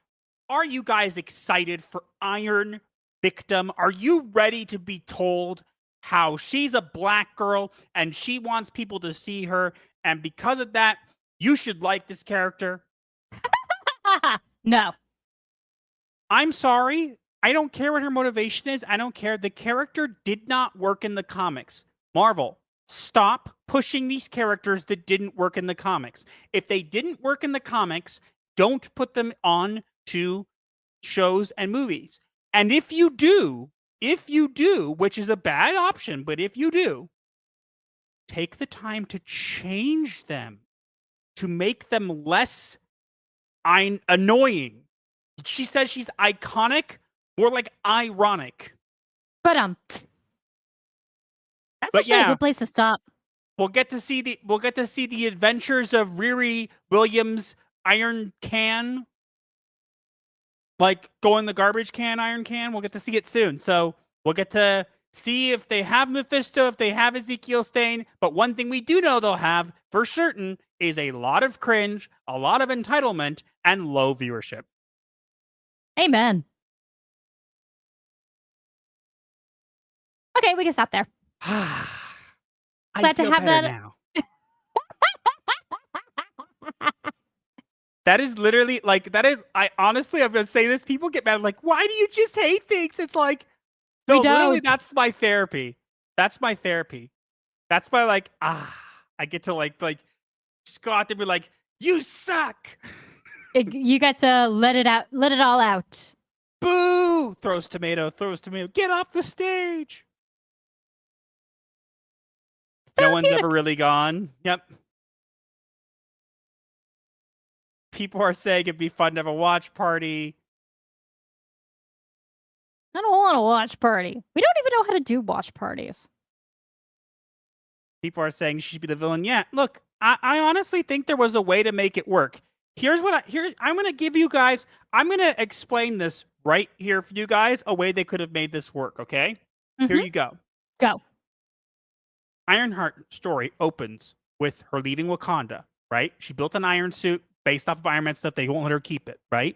are you guys excited for Iron Victim? Are you ready to be told how she's a black girl and she wants people to see her, and because of that, you should like this character? No. I'm sorry. I don't care what her motivation is. I don't care. The character did not work in the comics. Marvel, stop pushing these characters that didn't work in the comics. If they didn't work in the comics, don't put them on to shows and movies. And if you do, which is a bad option, but if you do, take the time to change them, to make them less annoying. She says she's iconic, more like ironic. But that's actually a good place to stop. We'll get to see the adventures of Riri Williams' Iron Can. Like go in the garbage can, Iron Can. We'll get to see it soon. So we'll get to see if they have Mephisto, if they have Ezekiel Stain. But one thing we do know they'll have for certain is a lot of cringe, a lot of entitlement, and low viewership. Amen. Okay, we can stop there. Glad to have that now. That is literally I honestly, I'm going to say this. People get mad. Like, why do you just hate things? It's like, no, literally, that's my therapy. That's my therapy. That's my I get to like just go out there and be like, you suck. You got to let it out, let it all out. Boo! Throws tomato. Get off the stage. No one's ever really gone. Yep. People are saying it'd be fun to have a watch party. I don't want a watch party. We don't even know how to do watch parties. People are saying she should be the villain. Yeah, look, I honestly think there was a way to make it work. I'm going to give you guys, I'm going to explain this right here for you guys, a way they could have made this work, okay? Mm-hmm. Here you go. Go. Ironheart story opens with her leaving Wakanda, right? She built an iron suit based off of Iron Man stuff. They won't let her keep it, right?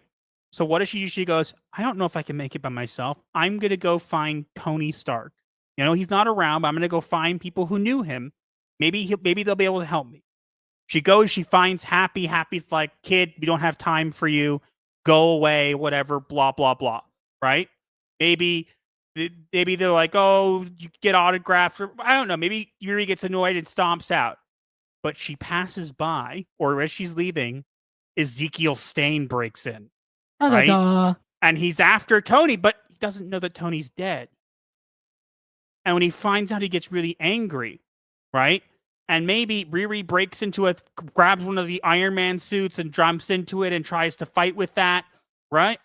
So what does she do? She goes, I don't know if I can make it by myself. I'm going to go find Tony Stark. You know, he's not around, but I'm going to go find people who knew him. Maybe they'll be able to help me. She goes, she finds Happy. Happy's like, kid, we don't have time for you. Go away, whatever, blah, blah, blah, right? Maybe they're like, oh, you get autographed. Or, I don't know. Maybe Yuri gets annoyed and stomps out. But she passes by, or as she's leaving, Ezekiel Stain breaks in. Right? And he's after Tony, but he doesn't know that Tony's dead. And when he finds out, he gets really angry, right? And maybe Riri grabs one of the Iron Man suits and jumps into it and tries to fight with that, right?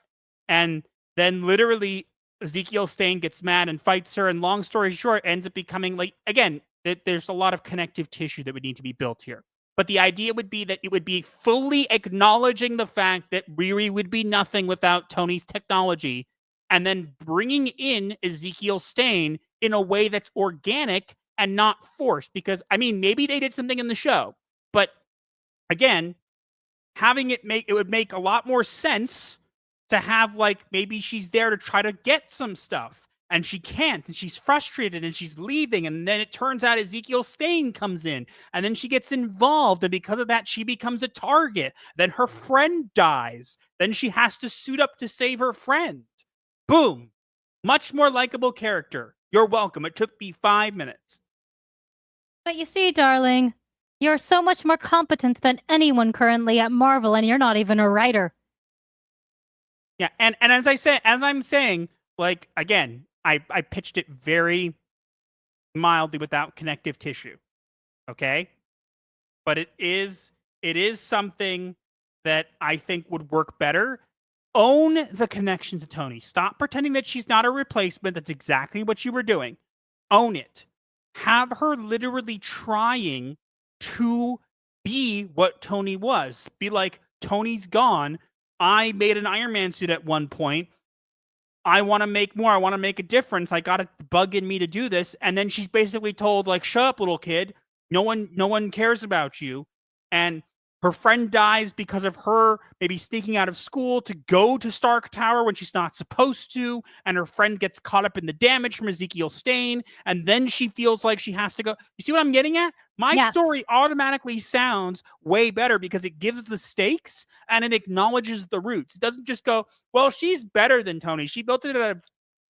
And then literally Ezekiel Stain gets mad and fights her. And long story short, ends up becoming again, there's a lot of connective tissue that would need to be built here. But the idea would be that it would be fully acknowledging the fact that Riri would be nothing without Tony's technology, and then bringing in Ezekiel Stain in a way that's organic and not forced. Because, I mean, maybe they did something in the show, but again, it would make a lot more sense to have maybe she's there to try to get some stuff. and she can't, and she's frustrated, and she's leaving, and then it turns out Ezekiel Stain comes in, and then she gets involved, and because of that, she becomes a target. Then her friend dies. Then she has to suit up to save her friend. Boom. Much more likable character. You're welcome. It took me 5 minutes. But you see, darling, you're so much more competent than anyone currently at Marvel, and you're not even a writer. Yeah, and as I'm saying, like, again, I pitched it very mildly without connective tissue. Okay? But it is something that I think would work better. Own the connection to Tony. Stop pretending that she's not a replacement. That's exactly what you were doing. Own it. Have her literally trying to be what Tony was. Be like, Tony's gone. I made an Iron Man suit at one point. I want to make more. I want to make a difference. I got a bug in me to do this. And then she's basically told, like, shut up, little kid. No one cares about you. And her friend dies because of her maybe sneaking out of school to go to Stark Tower when she's not supposed to. And her friend gets caught up in the damage from Ezekiel Stain. And then she feels like she has to go. You see what I'm getting at? My story automatically sounds way better because it gives the stakes and it acknowledges the roots. It doesn't just go, well, she's better than Tony. She built it out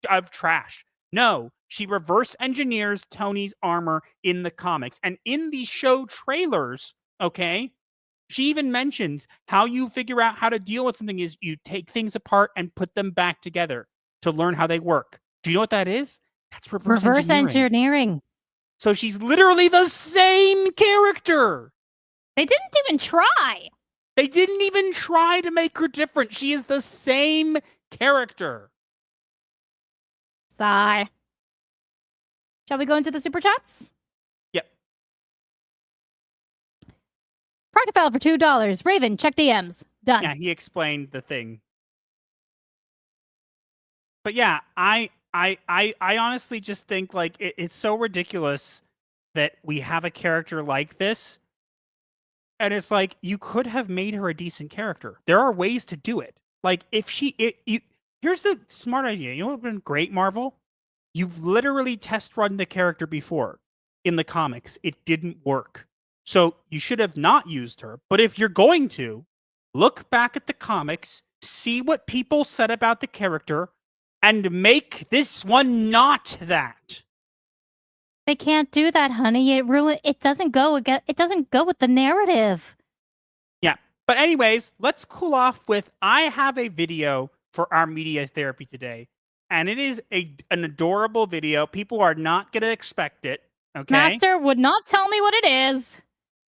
of trash. No, she reverse engineers Tony's armor in the comics. And in the show trailers, okay, she even mentions how you figure out how to deal with something is you take things apart and put them back together to learn how they work. Do you know what that is? That's reverse engineering. So she's literally the same character. They didn't even try. They didn't even try to make her different. She is the same character. Sigh. Shall we go into the super chats? Yep. Project file for $2. Raven, check DMs. Done. Yeah, he explained the thing. But yeah, I honestly just think like it's so ridiculous that we have a character like this. And it's like, you could have made her a decent character. There are ways to do it. Like, here's the smart idea. You know what would have been great, Marvel? You've literally test run the character before in the comics. It didn't work. So you should have not used her. But if you're going to, look back at the comics, see what people said about the character, and make this one not that. They can't do that, honey. It doesn't go with the narrative. Yeah. But anyways, let's cool off with, I have a video for our media therapy today. And it is an adorable video. People are not going to expect it. Okay. Master would not tell me what it is.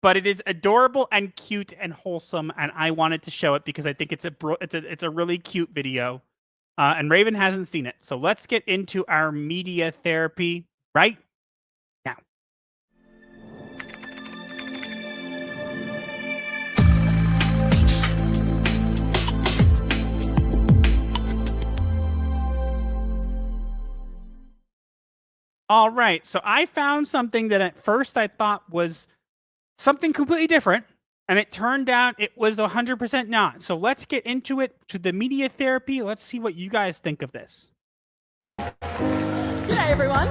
But it is adorable and cute and wholesome. And I wanted to show it because I think it's a really cute video. And Raven hasn't seen it. So let's get into our media therapy right now. All right. So I found something that at first I thought was something completely different. And it turned out it was 100% not. So let's get into it, to the media therapy. Let's see what you guys think of this. G'day everyone.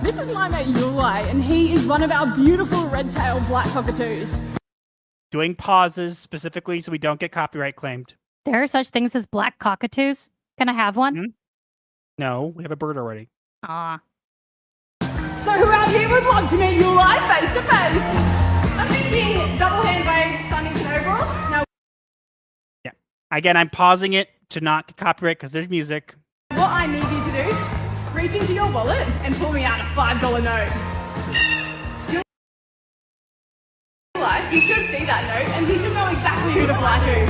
This is my mate Yulai, and he is one of our beautiful red-tailed black cockatoos. Doing pauses specifically so we don't get copyright claimed. There are such things as black cockatoos. Can I have one? Mm-hmm. No, we have a bird already. Aw. So who out here would love to meet Yulai face to face? I'm thinking double hand wave, sunnies and overalls. Now, yeah. Again, I'm pausing it to not get copyright because there's music. What I need you to do, reach into your wallet and pull me out a $5 note. Yulai, he should see that note and he should know exactly who to fly to.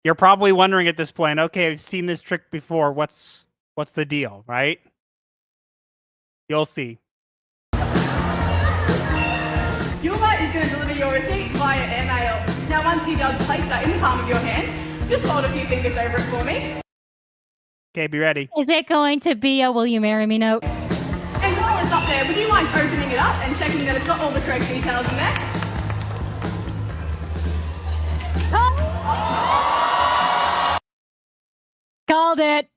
You're probably wondering at this point, okay, I've seen this trick before. What's the deal, right? You'll see. Yulai is going to deliver your receipt via airmail. Now, once he does place that in the palm of your hand, just hold a few fingers over it for me. Okay, be ready. Is it going to be a will you marry me note? And while it's up there, would you mind opening it up and checking that it's got all the correct details in there? Called it.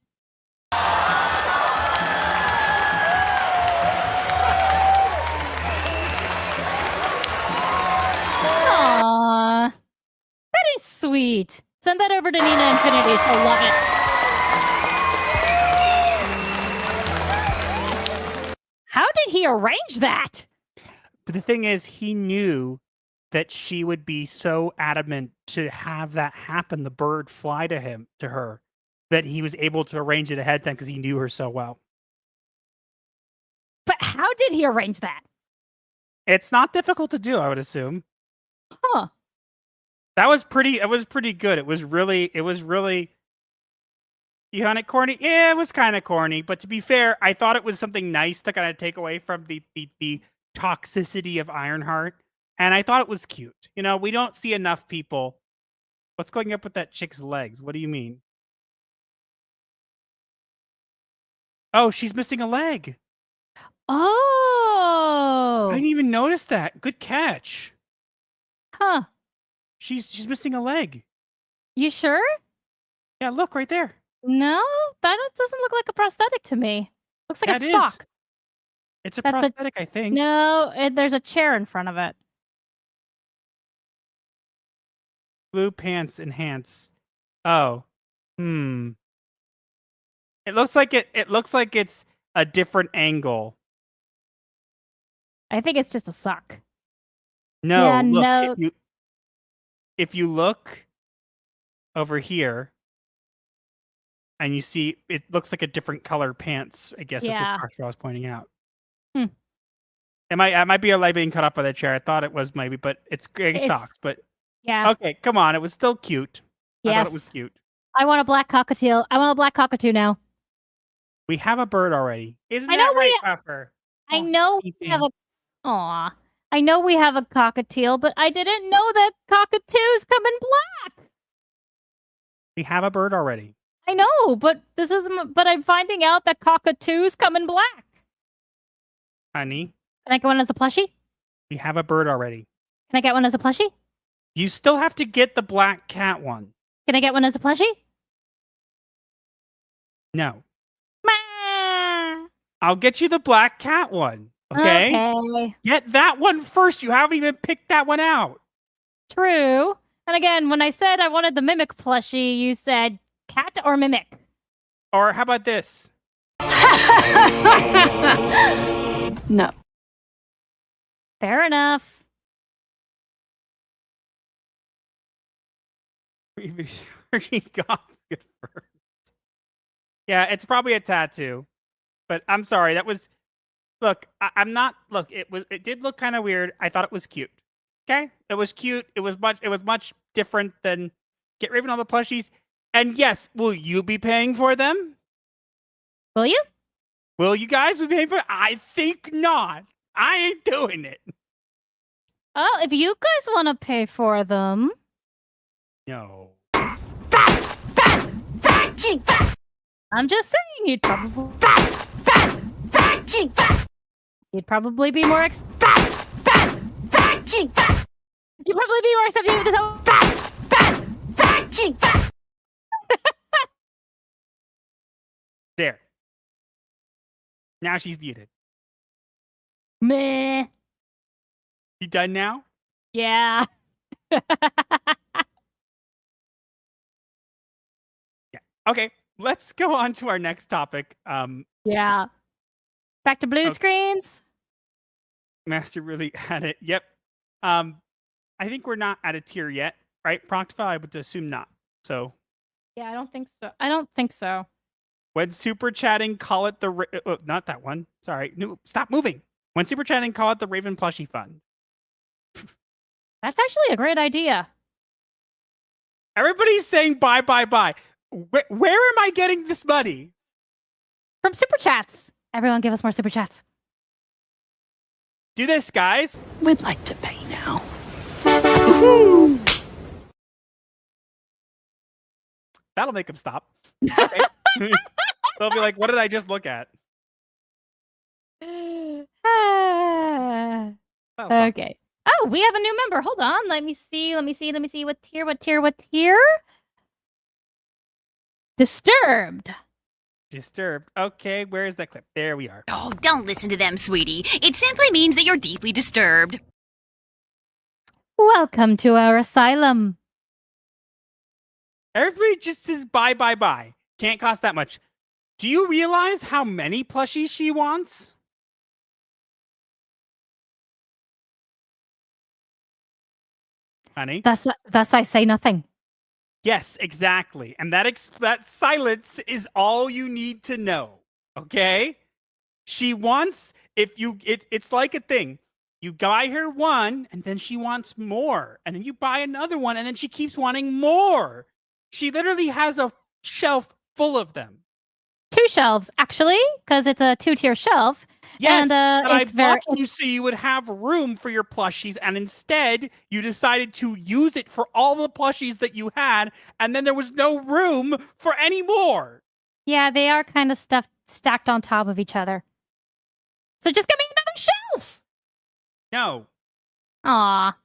Aww. That is sweet. Send that over to Nina Infinity. She'll love it. How did he arrange that? But the thing is, he knew that she would be so adamant to have that happen, the bird fly to her, that he was able to arrange it ahead of time because he knew her so well. But how did he arrange that? It's not difficult to do, I would assume. Huh. It was pretty good. It was really you found it corny? Yeah, it was kind of corny, but to be fair, I thought it was something nice to kind of take away from the toxicity of Ironheart. And I thought it was cute. You know, we don't see enough people. What's going up with that chick's legs? What do you mean? Oh, she's missing a leg. Oh. I didn't even notice that. Good catch. Huh. She's missing a leg. You sure? Yeah, look right there. No, that doesn't look like a prosthetic to me. Looks like That a is. sock. It's a That's prosthetic, I think. No, there's a chair in front of it. Blue pants enhance. Oh. It looks like it's a different angle. I think it's just a sock. No, Yeah, look. no. If you look over here and you see it looks like a different color pants, I guess Yeah. is what I was pointing out. Hmm. I might be a light being cut off by the chair. I thought it was maybe, but it's socks. But Yeah. okay, come on. It was still cute. I thought it was Yes. cute. I want a black cockatiel. I want a black cockatoo now. We have a bird already. Isn't I that know right, Puffer? I Oh, know happy we have fan. a. Aw. I know we have a cockatiel, but I didn't know that cockatoos come in black. We have a bird already. I know, but but I'm finding out that cockatoos come in black. Honey, Can I get one as a plushie? we have a bird already. Can I get one as a plushie? You still have to get the black cat one. Can I get one as a plushie? No. Meow. I'll get you the black cat one. Okay? Okay. Get that one first. You haven't even picked that one out. True. And again, when I said I wanted the mimic plushie, you said cat or mimic. Or how about this? No. Fair enough. Yeah, it's probably a tattoo. But I'm sorry. That was look, I'm not look, it did look kind of weird. I thought it was cute. Okay? It was cute. It was much different than get rid of all the plushies. And yes, will you be paying for them? Will you? Will you guys be paying for it? I think not. I ain't doing it. Oh, if you guys want to pay for them. No. I'm just saying you'd probably be more You'd probably be more accepting of this There. Now she's muted. Meh. You done now? Yeah. Yeah. Okay. Let's go on to our next topic. Yeah. Back to blue Okay. screens. Master really had it. Yep. I think we're not at a tier yet, right? Proctify, I would assume not. So Yeah, I don't think so. I don't think so. when super chatting, call it the not that one. Sorry. No, stop moving. When super chatting, call it the Raven Plushie Fund. That's actually a great idea. Everybody's saying bye, bye, bye. Where am I getting this money? From super chats. Everyone give us more super chats. Do this, guys. We'd like to pay now. That'll make them stop. Okay. They'll be like, what did I just look at? That'll stop. Okay. Oh, we have a new member. Hold on. Let me see. What tier? Disturbed. Disturbed. Okay, where is that clip? There we are. Oh, don't listen to them, sweetie. It simply means that you're deeply disturbed. Welcome to our asylum. Everybody just says bye, bye, bye. Can't cost that much. Do you realize how many plushies she wants? Honey? Thus I say nothing. Yes, exactly. And that silence is all you need to know. Okay? She wants, it's like a thing. You buy her one, and then she wants more. And then you buy another one, and then she keeps wanting more. She literally has a shelf full of them. 2 shelves, actually, because it's a 2-tier shelf. Yes, and but it's I bought you so you would have room for your plushies, and instead you decided to use it for all the plushies that you had, and then there was no room for any more. Yeah, they are kind of stacked on top of each other. So just give me another shelf. No. Aw.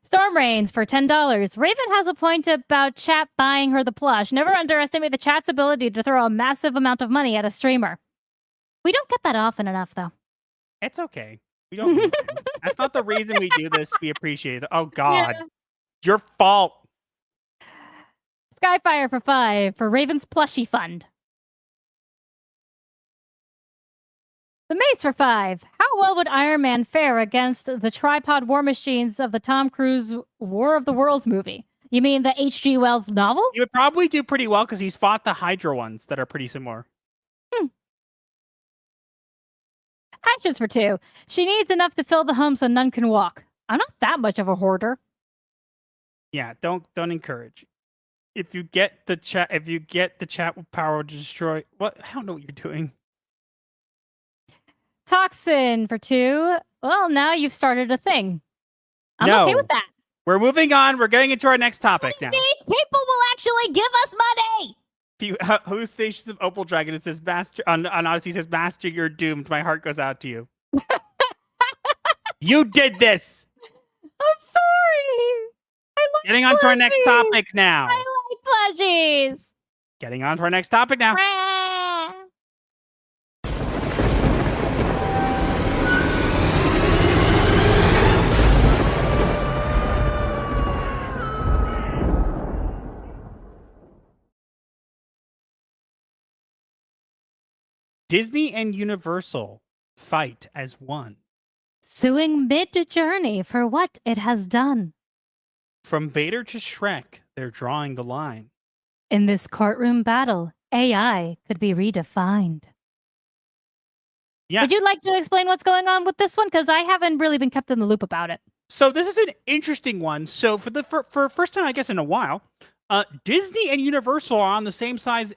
Storm Rains for $10. Raven has a point about chat buying her the plush. Never underestimate the chat's ability to throw a massive amount of money at a streamer. We don't get that often enough, though. It's okay. We don't need to. That's not the reason we do this. We appreciate it. Oh, God. Yeah. Your fault. Skyfire for $5 for Raven's plushie fund. The Mace for $5. How well would Iron Man fare against the tripod war machines of the Tom Cruise War of the Worlds movie? You mean the H.G. Wells novel? He would probably do pretty well because he's fought the Hydra ones that are pretty similar. Ashes for $2. She needs enough to fill the home so none can walk. I'm not that much of a hoarder. Yeah, don't encourage. If you get the chat with power to destroy, what? I don't know what you're doing. Toxin for $2. Well, now you've started a thing. I'm okay with that. We're moving on. We're getting into our next topic now. These people will actually give us money. Hallucinations of Opal Dragon. It says, "Master," on Odyssey. It says, "Master, you're doomed. My heart goes out to you." You did this. I'm sorry. Getting on to our next topic now. I like plushies. Getting on to our next topic now. Disney and Universal fight as one. Suing Midjourney for what it has done. From Vader to Shrek, they're drawing the line. In this courtroom battle, AI could be redefined. Yeah. Would you like to explain what's going on with this one? Because I haven't really been kept in the loop about it. So this is an interesting one. So for first time, I guess, in a while, Disney and Universal are on the same side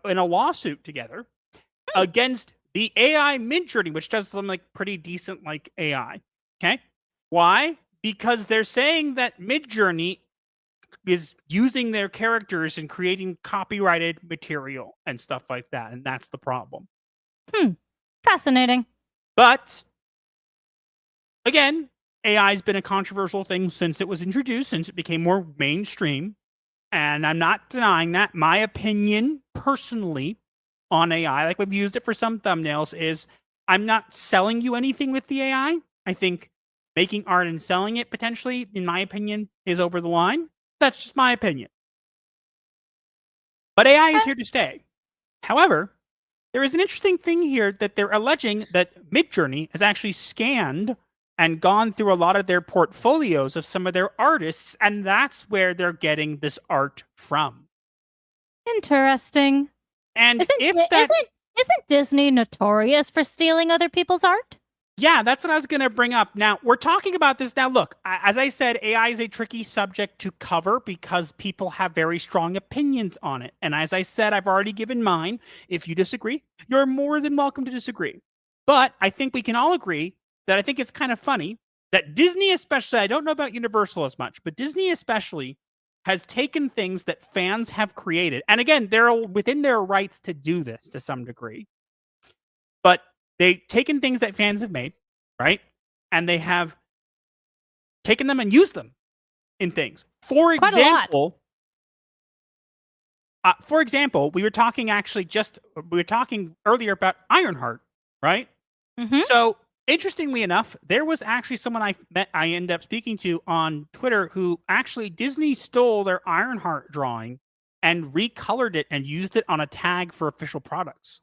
in a lawsuit together against the AI Midjourney, which does some like pretty decent like AI. Okay, why? Because they're saying that Midjourney is using their characters and creating copyrighted material and stuff like that, and that's the problem. Fascinating. But again, AI has been a controversial thing since it was introduced, since it became more mainstream, and I'm not denying that. My opinion, personally, on AI, like we've used it for some thumbnails, is I'm not selling you anything with the AI. I think making art and selling it potentially, in my opinion, is over the line. That's just my opinion. But AI is here to stay. However, there is an interesting thing here that they're alleging that Midjourney has actually scanned and gone through a lot of their portfolios of some of their artists, and that's where they're getting this art from. Interesting. And isn't Disney notorious for stealing other people's art? Yeah, that's what I was going to bring up. Now, we're talking about this. Now, look, as I said, AI is a tricky subject to cover because people have very strong opinions on it. And as I said, I've already given mine. If you disagree, you're more than welcome to disagree. But I think we can all agree that I think it's kind of funny that Disney especially, I don't know about Universal as much, but Disney especially has taken things that fans have created. And again, they're within their rights to do this to some degree. But they've taken things that fans have made, right? And they have taken them and used them in things. For example, For example, we were talking earlier about Ironheart, right? Mm-hmm. So interestingly enough, there was actually someone I ended up speaking to on Twitter who actually Disney stole their Ironheart drawing and recolored it and used it on a tag for official products.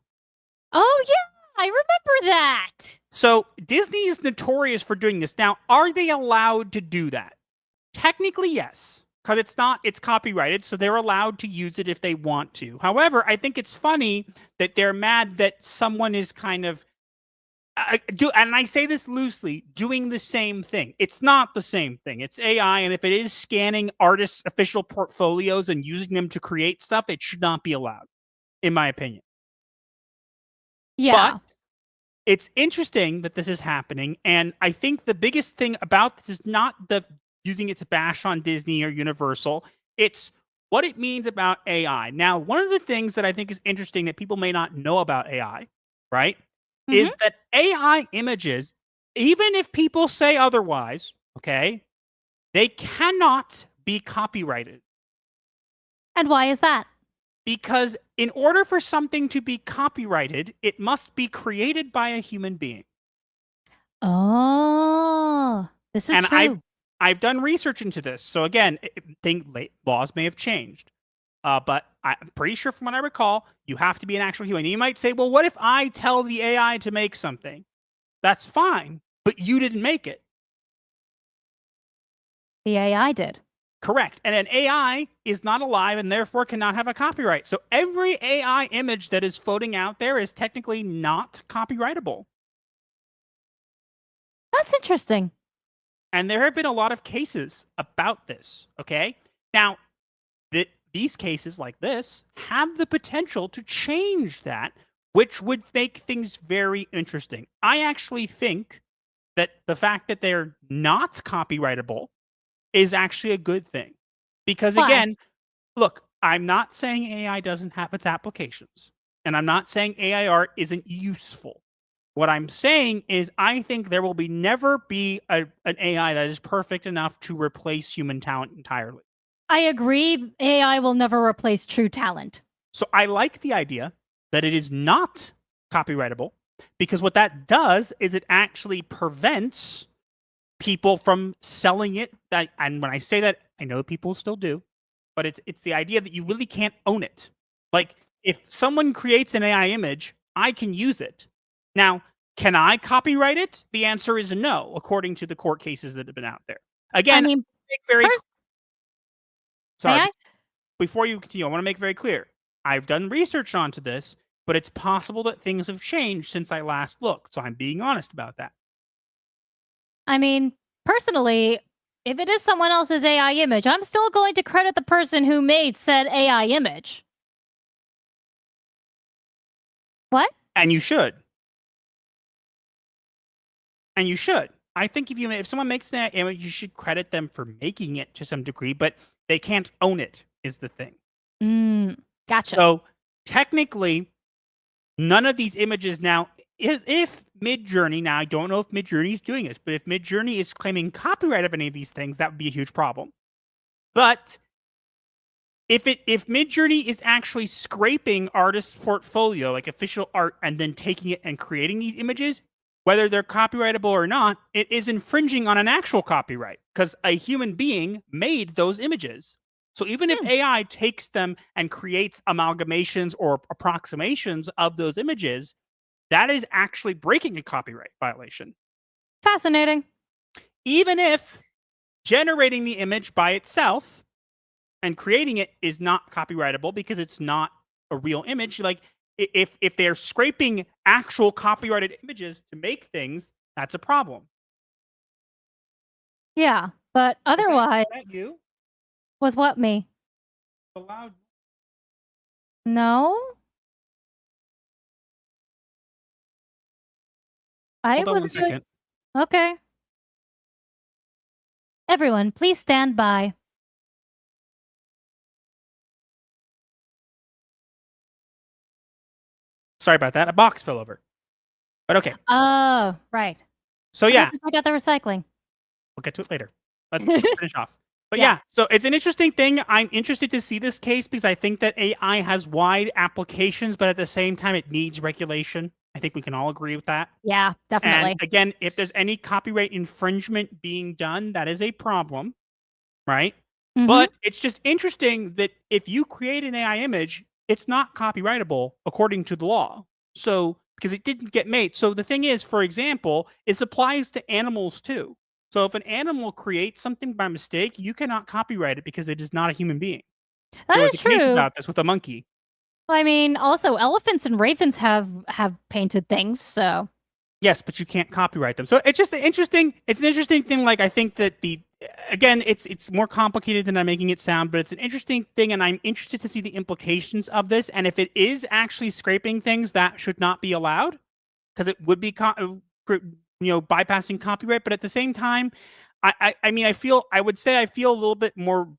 Oh yeah, I remember that. So Disney is notorious for doing this. Now, are they allowed to do that? Technically, yes. Because it's copyrighted, so they're allowed to use it if they want to. However, I think it's funny that they're mad that someone is kind of and I say this loosely, doing the same thing. It's not the same thing. It's AI, and if it is scanning artists' official portfolios and using them to create stuff, it should not be allowed, in my opinion. Yeah. But it's interesting that this is happening, and I think the biggest thing about this is not the using it to bash on Disney or Universal. It's what it means about AI. Now, one of the things that I think is interesting that people may not know about AI, right, is that AI images, even if people say otherwise, okay, they cannot be copyrighted. And why is that? Because in order for something to be copyrighted, it must be created by a human being. Oh, this is true. And I've done research into this. So again, laws may have changed. But I'm pretty sure from what I recall, you have to be an actual human. You might say, well, what if I tell the AI to make something? That's fine, but you didn't make it. The AI did. Correct. And an AI is not alive and therefore cannot have a copyright. So every AI image that is floating out there is technically not copyrightable. That's interesting. And there have been a lot of cases about this, okay? Now, these cases like this have the potential to change that, which would make things very interesting. I actually think that the fact that they're not copyrightable is actually a good thing. Because again, look, I'm not saying AI doesn't have its applications. And I'm not saying AI art isn't useful. What I'm saying is I think there will never be an AI that is perfect enough to replace human talent entirely. I agree. AI will never replace true talent. So I like the idea that it is not copyrightable, because what that does is it actually prevents people from selling it. And when I say that, I know people still do, but it's the idea that you really can't own it. Like, if someone creates an AI image, I can use it. Now, can I copyright it? The answer is no, according to the court cases that have been out there. Again, I mean, sorry. Before you continue, I want to make very clear. I've done research onto this, but it's possible that things have changed since I last looked. So I'm being honest about that. I mean, personally, if it is someone else's AI image, I'm still going to credit the person who made said AI image. What? And you should. And you should. I think if someone makes that image, you should credit them for making it to some degree, but they can't own it, is the thing. Gotcha. So technically, none of these images now, if Midjourney, now I don't know if Midjourney is doing this, but if Midjourney is claiming copyright of any of these things, that would be a huge problem. But if Midjourney is actually scraping artists' portfolio, like official art, and then taking it and creating these images, whether they're copyrightable or not, it is infringing on an actual copyright because a human being made those images. So even if AI takes them and creates amalgamations or approximations of those images, that is actually breaking a copyright violation. Fascinating. Even if generating the image by itself and creating it is not copyrightable because it's not a real image, like if they're scraping actual copyrighted images to make things, that's a problem. Yeah, but otherwise, Is that you? Was what me? Allowed. No. Hold on 1 second. Okay. Everyone, please stand by. Sorry about that. A box fell over. But okay. Oh, right. So yeah. I got the recycling. We'll get to it later. Let's finish off. But yeah, so it's an interesting thing. I'm interested to see this case because I think that AI has wide applications, but at the same time, it needs regulation. I think we can all agree with that. Yeah, definitely. And again, if there's any copyright infringement being done, that is a problem, right? But it's just interesting that if you create an AI image, it's not copyrightable according to the law. So, because it didn't get made. So the thing is, for example, it applies to animals too. So if an animal creates something by mistake, you cannot copyright it because it is not a human being. That is true. There was a case about this with a monkey. I mean, also elephants and ravens have painted things, so yes, but you can't copyright them. So it's just interesting. It's an interesting thing. Like I think that again, it's more complicated than I'm making it sound, but it's an interesting thing, and I'm interested to see the implications of this. And if it is actually scraping things, that should not be allowed because it would be bypassing copyright. But at the same time, I mean, I would say I feel a little bit more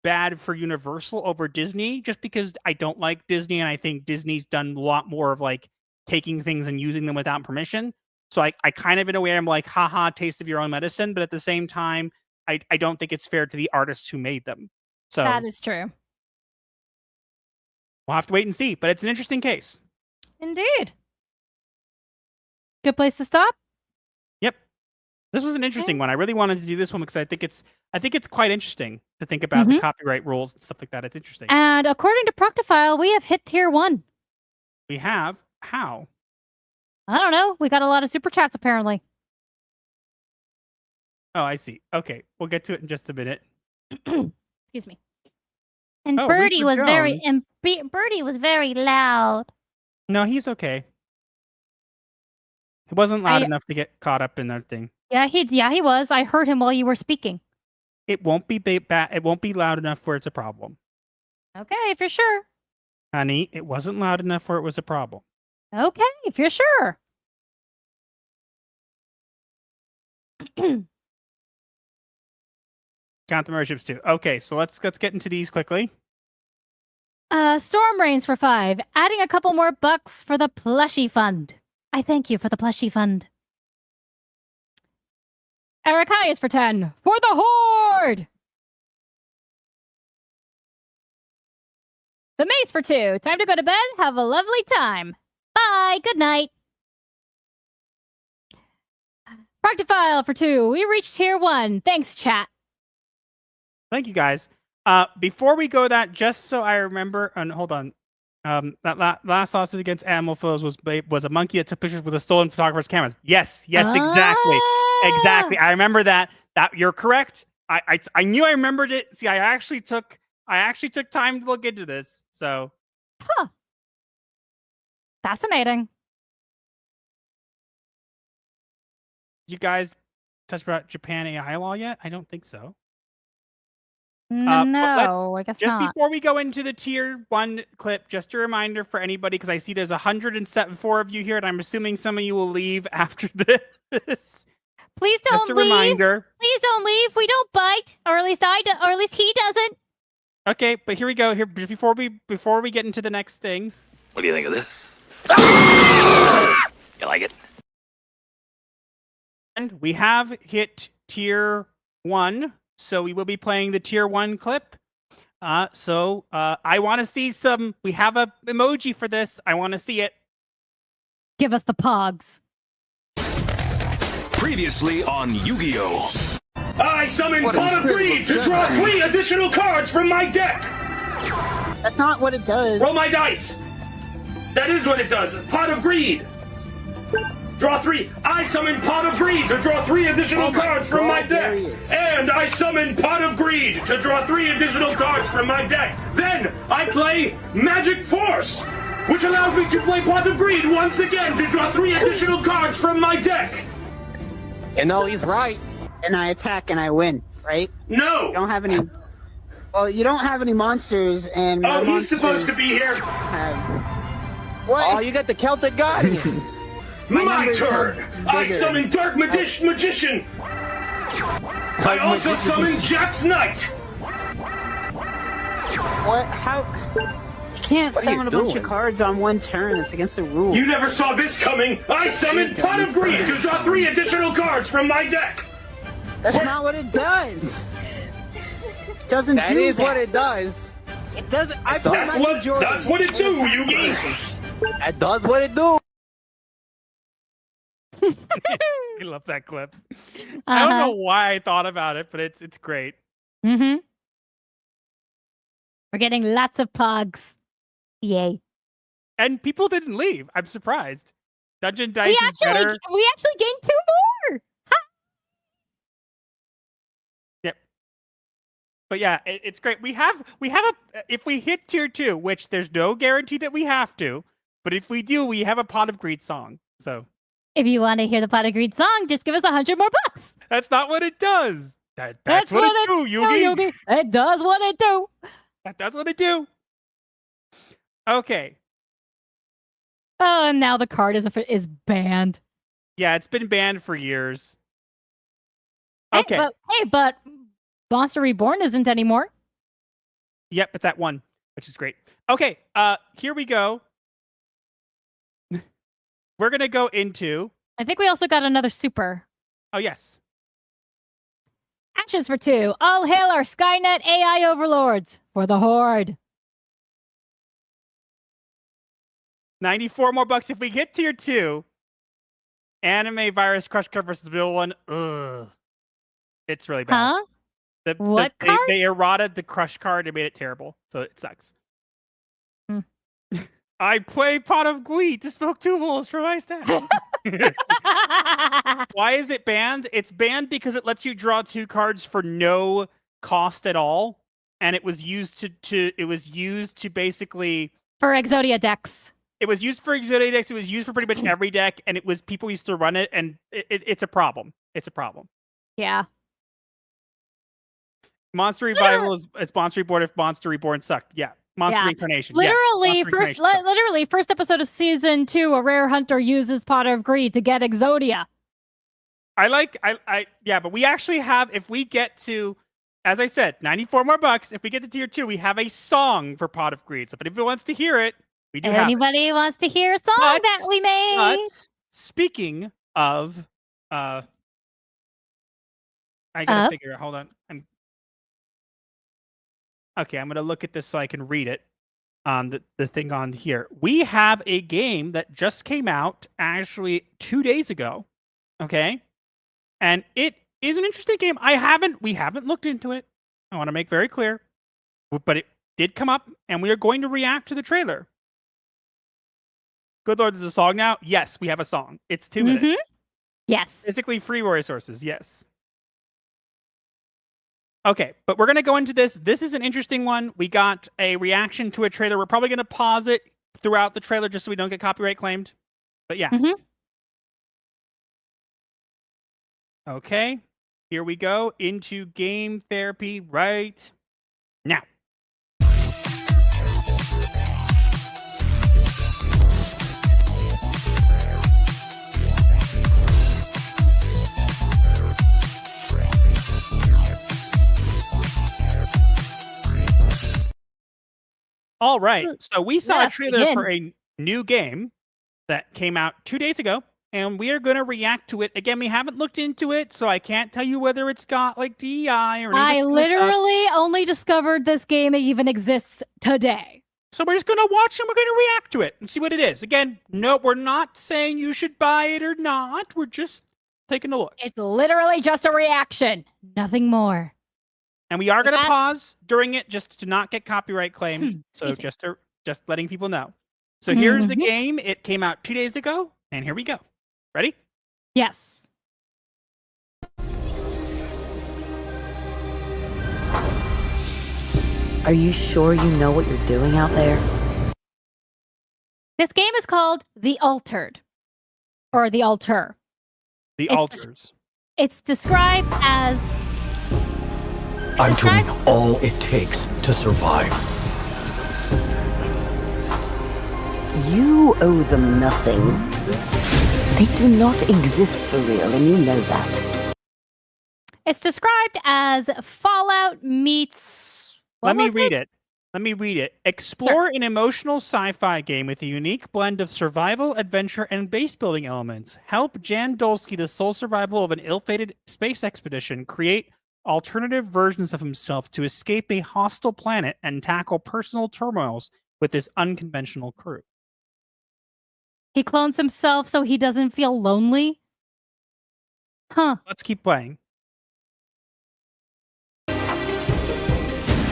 bad for Universal over Disney just because I don't like Disney, and I think Disney's done a lot more of like taking things and using them without permission. So I kind of in a way I'm like, haha, taste of your own medicine. But at the same time, I don't think it's fair to the artists who made them. So that is true. We'll have to wait and see. But it's an interesting case. Indeed. Good place to stop. Yep. This was an interesting one. I really wanted to do this one because I think it's quite interesting to think about the copyright rules and stuff like that. It's interesting. And according to Proctofile, we have hit tier 1. We have? How? I don't know. We got a lot of super chats apparently. Oh, I see. Okay, we'll get to it in just a minute. Excuse me. And Birdie was Birdie was very loud. No, he's okay. He wasn't loud enough to get caught up in that thing. Yeah, he was. I heard him while you were speaking. It won't be it won't be loud enough where it's a problem. Okay, if you're sure. Honey, it wasn't loud enough where it was a problem. Okay, if you're sure. Count the memberships too. Okay, so let's get into these quickly. Storm Rains for 5. Adding a couple more bucks for the plushie fund. I thank you for the plushie fund. Eric Hayes for 10. For the Horde! The Mace for 2. Time to go to bed. Have a lovely time. Bye. Good night. Proctofile for 2. We reached tier 1. Thanks, chat. Thank you, guys. Before we go that, just so I remember, and hold on. That last lawsuit against animal photos was a monkey that took pictures with a stolen photographer's cameras. Yes, exactly. Exactly. I remember that. That you're correct. I knew I remembered it. See, I actually took time to look into this. So Fascinating. Did you guys touch about Japan AI law yet? I don't think so. No, I guess just not. Before we go into the tier 1 clip, just a reminder for anybody, because I see there's 104 of you here, and I'm assuming some of you will leave after this. Please don't just a leave. Reminder. Please don't leave. We don't bite, or at least or at least he doesn't. Okay, but here we go. Here before we get into the next thing. What do you think of this? You like it? And we have hit tier 1. So we will be playing the tier 1 clip. I want to see some. We have a emoji for this. I want to see it. Give us the pogs. Previously on Yu-Gi-Oh! I summon Pot of Greed to draw 3 additional cards from my deck! That's not what it does. Roll my dice! That is what it does. Pot of Greed. Draw 3. I summon Pot of Greed to draw 3 additional cards from my deck. And I summon Pot of Greed to draw 3 additional cards from my deck. Then I play Magic Force, which allows me to play Pot of Greed once again to draw 3 additional cards from my deck. And no, he's right. And I attack and I win, right? No. You don't have any. Well, you don't have any monsters, and oh, he's supposed to be here. What? Oh, you got the Celtic Guardian. My turn! I summon Dark Magician! I also summon Jack's Knight! What? How? You can't summon a bunch of cards on one turn. It's against the rules. You never saw this coming! I summoned Pot of Greed to draw 3 additional cards from my deck! That's not what it does! doesn't That do is that. what it does. It doesn't. That's what it do, Yugi. That does what it do. I love that clip. I don't know why I thought about it, but it's great. Mm-hmm. We're getting lots of pogs. Yay. And people didn't leave. I'm surprised. Dungeon Dice is better. We actually gained 2 more. Yep. But yeah, it's great. We have a if we hit tier 2, which there's no guarantee that we have to, but if we do, we have a Pot of Greed song. So If you want to hear the Pot of Greed song, just give us $100 more. that's not what it does. That's what it do, Yugi. It does what it do. That does what it do. Okay. Oh, and now the card is banned. Yeah, it's been banned for years. Hey, Okay. But Monster Reborn isn't anymore. Yep, it's at 1, which is great. Okay, here we go. We're gonna go into. I think we also got another super. Oh yes. Ashes for 2. All hail our Skynet AI overlords for the Horde. 94 more bucks if we get tier 2. Anime virus crush card versus real one. Ugh. It's really bad. Huh? What card? They errated the crush card and made it terrible. So it sucks. I play Pot of Greed to smoke 2 wolves for my stash. Why is it banned? It's banned because it lets you draw 2 cards for no cost at all. And it was used to basically For Exodia decks. It was used for Exodia decks. It was used for pretty much every deck, and it was people used to run it, and it's a problem. It's a problem. Yeah. Monster Revival is Monster Reborn if Monster Reborn sucked. Yeah. Monster Reincarnation. Literally, yes. first episode of season 2, a rare hunter uses Pot of Greed to get Exodia. But we actually have, if we get to, as I said, 94 more bucks, if we get to tier 2, we have a song for Pot of Greed. So if anybody wants to hear it, we do have it. Anybody wants to hear a song that we made? But speaking of, I gotta figure out, hold on. I'm going to look at this so I can read it on the thing on here. We have a game that just came out actually 2 days ago. Okay. And it is an interesting game. We haven't looked into it. I want to make very clear. But it did come up and we are going to react to the trailer. Good Lord, there's a song now? Yes, we have a song. It's 2 minutes. Yes. Physically free resources, yes. Okay, but we're going to go into this. This is an interesting one. We got a reaction to a trailer. We're probably going to pause it throughout the trailer just so we don't get copyright claimed. But yeah. Okay, here we go into game therapy right now. All right, so we saw a trailer for a new game that came out 2 days ago, and we are going to react to it. Again, we haven't looked into it, so I can't tell you whether it's got like DEI or anything. I literally only discovered this game even exists today. So we're just going to watch and we're going to react to it and see what it is. Again, no, we're not saying you should buy it or not. We're just taking a look. It's literally just a reaction, nothing more. And we are going to pause during it just to not get copyright claimed. So just letting people know. So here's the game. It came out 2 days ago, and here we go. Ready? Yes. Are you sure you know what you're doing out there? This game is called The Altered. Or The Alter. The Alters. It's described as... I'm doing all it takes to survive. You owe them nothing. They do not exist for real, and you know that. It's described as Fallout meets... Let me read it. Explore an emotional sci-fi game with a unique blend of survival, adventure, and base-building elements. Help Jan Dolsky, the sole survival of an ill-fated space expedition, create alternative versions of himself to escape a hostile planet and tackle personal turmoils with this unconventional crew. He clones himself so he doesn't feel lonely? Huh. Let's keep playing.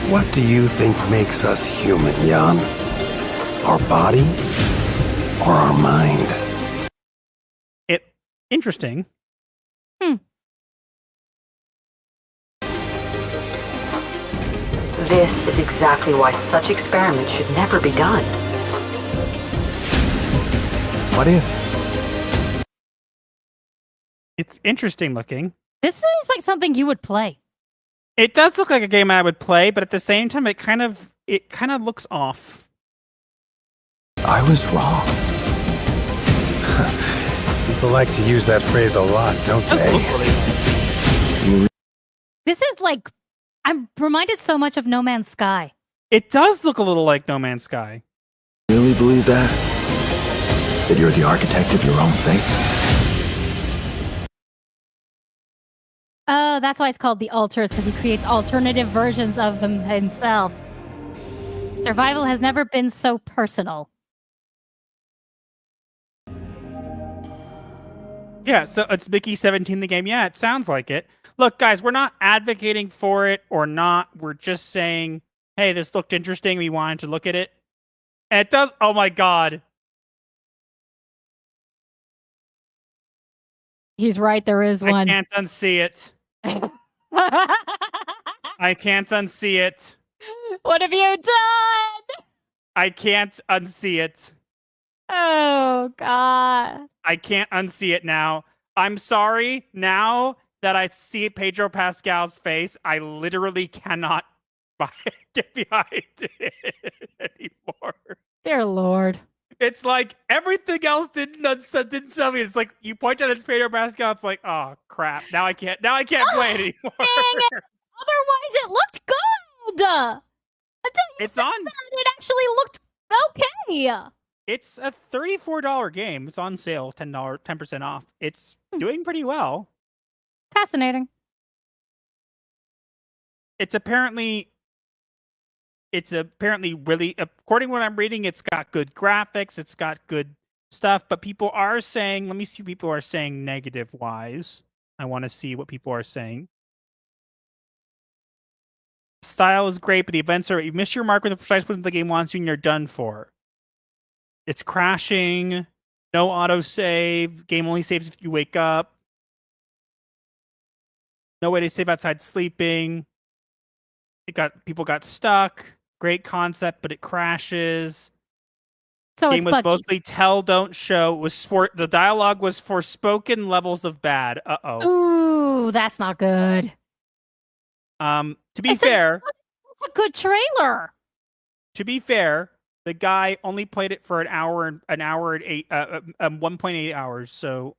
What do you think makes us human, Jan? Our body or our mind? Interesting. This is exactly why such experiments should never be done. What if? It's interesting looking. This seems like something you would play. It does look like a game I would play, but at the same time, it kind of looks off. I was wrong. People like to use that phrase a lot, don't they? This is like, I'm reminded so much of No Man's Sky. It does look a little like No Man's Sky. Really believe that? That you're the architect of your own fate? Oh, that's why it's called The Alters, because he creates alternative versions of them himself. Survival has never been so personal. Yeah, so it's Mickey 17 the game. Yeah, it sounds like it. Look, guys, we're not advocating for it or not. We're just saying, hey, this looked interesting. We wanted to look at it. And it does. Oh my God. He's right, there is one. I can't unsee it. I can't unsee it. What have you done? I can't unsee it. Oh, God. I can't unsee it now. I'm sorry. Now that I see Pedro Pascal's face, I literally cannot get behind it anymore. Dear Lord. It's like everything else didn't tell me. It's like you point out it's Pedro Pascal. It's like, oh crap! Now I can't play it anymore. Dang it. Otherwise, it looked good. Until you it's said on. That, it actually looked okay. It's a $34 game. It's on sale, $10% off. It's doing pretty well. Fascinating. It's apparently really, according to what I'm reading, it's got good graphics, it's got good stuff, but people are saying, let me see what people are saying negative-wise. I want to see what people are saying. Style is great, but the events are, you miss your mark with the precise point the game wants you and you're done for. It's crashing, no autosave, game only saves if you wake up. No way to save outside sleeping. People got stuck. Great concept, but it crashes. So game was mostly tell, don't show. The dialogue was for spoken levels of bad. Ooh, that's not good. To be fair, it's a good trailer. To be fair, the guy only played it for an hour and 1.8 hours. So,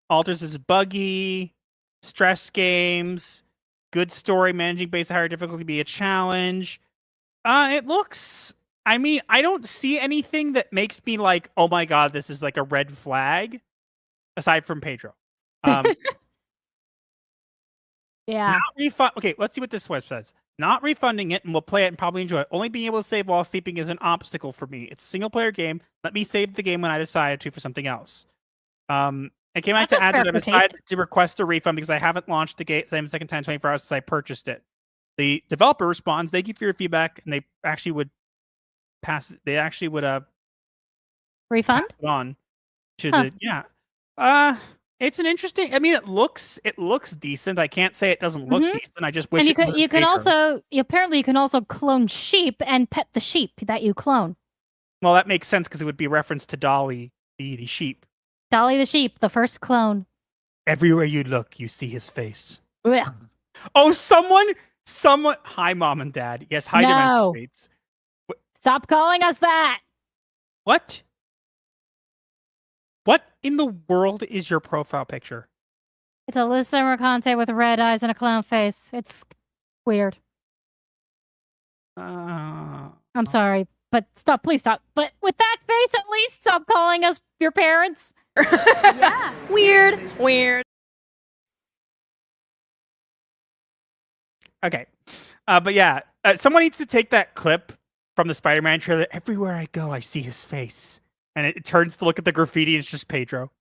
Alters is buggy, stress games. Good story, managing base at higher difficulty be a challenge. It looks... I mean, I don't see anything that makes me like, oh my god, this is like a red flag, aside from Pedro. Yeah. Okay, let's see what this web says. Not refunding it, and we'll play it and probably enjoy it. Only being able to save while sleeping is an obstacle for me. It's a single-player game. Let me save the game when I decided to for something else. It came out to add that I decided to request a refund because I haven't launched the game second time 24 hours since I purchased it. The developer responds, "Thank you for your feedback," and they actually would refund pass it on to the It's an interesting. I mean, it looks decent. I can't say it doesn't look decent. I just wish. And you can also clone sheep and pet the sheep that you clone. Well, that makes sense because it would be a reference to Dolly, the sheep. Dolly the sheep, the first clone. Everywhere you look, you see his face. Ugh. Oh, someone. Hi, Mom and Dad. Yes, hi, Dimension Mates. Stop calling us that. What? What in the world is your profile picture? It's a Liz Mercante with red eyes and a clown face. It's weird. I'm sorry, but stop. Please stop. But with that face, at least stop calling us your parents. Yeah. Weird. Okay. But yeah, someone needs to take that clip from the Spider-Man trailer. Everywhere I go, I see his face. And it turns to look at the graffiti, and it's just Pedro.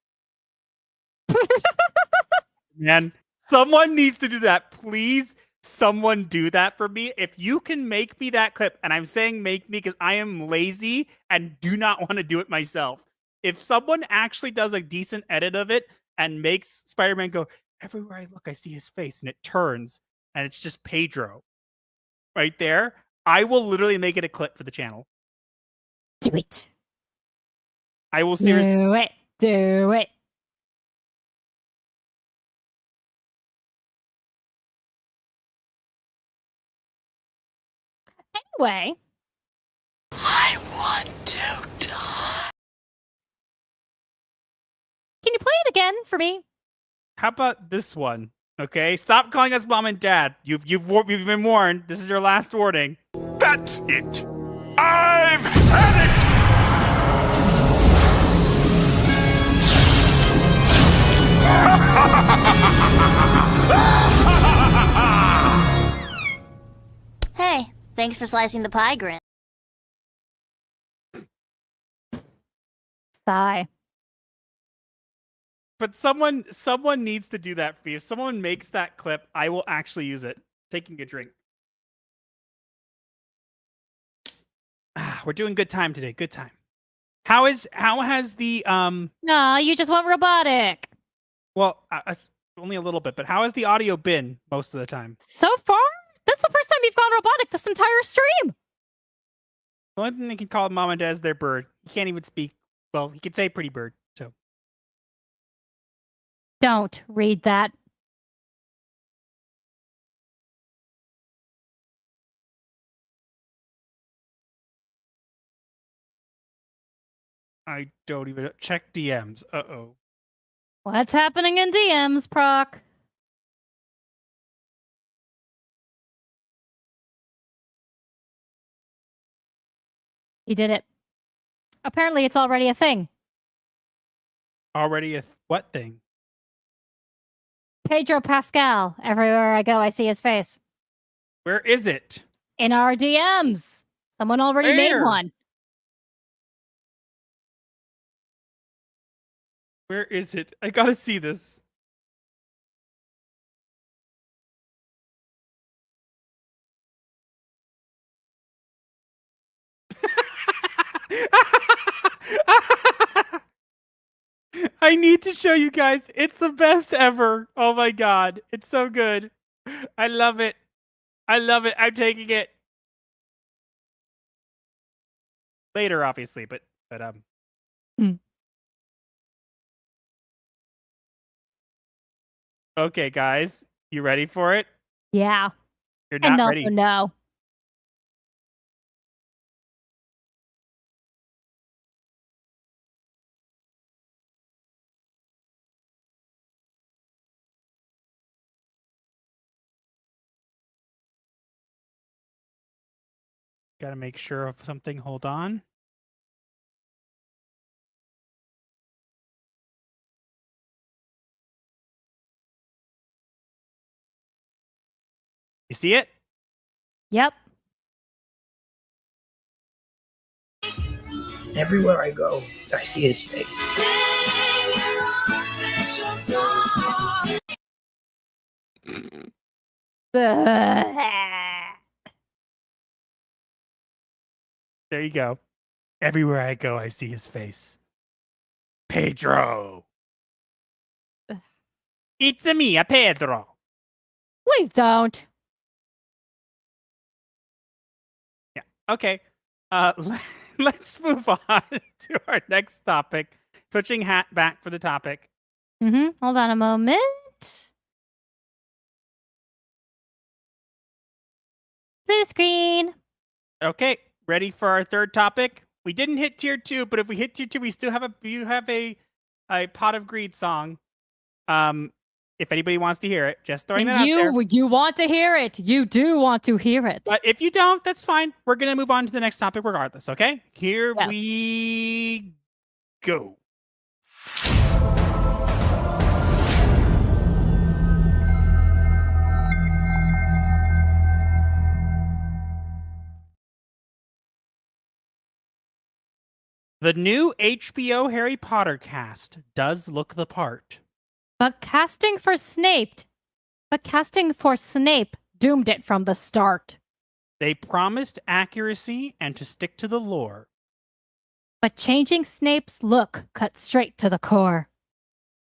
Man, someone needs to do that. Please, someone do that for me. If you can make me that clip, and I'm saying make me because I am lazy and do not want to do it myself. If someone actually does a decent edit of it and makes Spider-Man go, everywhere I look, I see his face, and it turns, and it's just Pedro right there, I will literally make it a clip for the channel. Do it. I will seriously do it. Do it. Anyway. I want to die. Can you play it again for me? How about this one? Okay, stop calling us mom and dad. You've been warned. This is your last warning. That's it. I've had it. Hey, thanks for slicing the pie, Grin. Sigh. But someone needs to do that for me. If someone makes that clip, I will actually use it. Taking a drink. We're doing good time today. Good time. How has the No, you just went robotic. Well, only a little bit, but how has the audio been most of the time? So far, that's the first time you've gone robotic this entire stream. The only thing they can call mom and dad is their bird. He can't even speak. Well, he can say pretty bird. So don't read that. I don't even check DMs. Uh-oh. What's happening in DMs, Proc? He did it. Apparently, it's already a thing. Already a what thing? Pedro Pascal. Everywhere I go, I see his face. Where is it? In our DMs. Someone already made one. Where is it? I gotta see this. I need to show you guys. It's the best ever. Oh my god. It's so good. I love it. I love it. I'm taking it. Later, obviously, but Okay, guys. You ready for it? Yeah. You're not and also ready. no. Gotta make sure of something. Hold on. You see it? Yep. Everywhere I go, I see his face. There you go. Everywhere I go, I see his face. Pedro. It's me, a Pedro. Please don't. Yeah. Okay. Let's move on to our next topic. Switching hat back for the topic. Hold on a moment. Blue screen. Okay. Ready for our third topic? We didn't hit tier 2, but if we hit tier 2, we still have a Pot of Greed song. If anybody wants to hear it, just throwing that out there. You want to hear it. You do want to hear it. But if you don't, that's fine. We're going to move on to the next topic regardless, okay? Here we go. The new HBO Harry Potter cast does look the part. But casting for Snape doomed it from the start. They promised accuracy and to stick to the lore. But changing Snape's look cut straight to the core.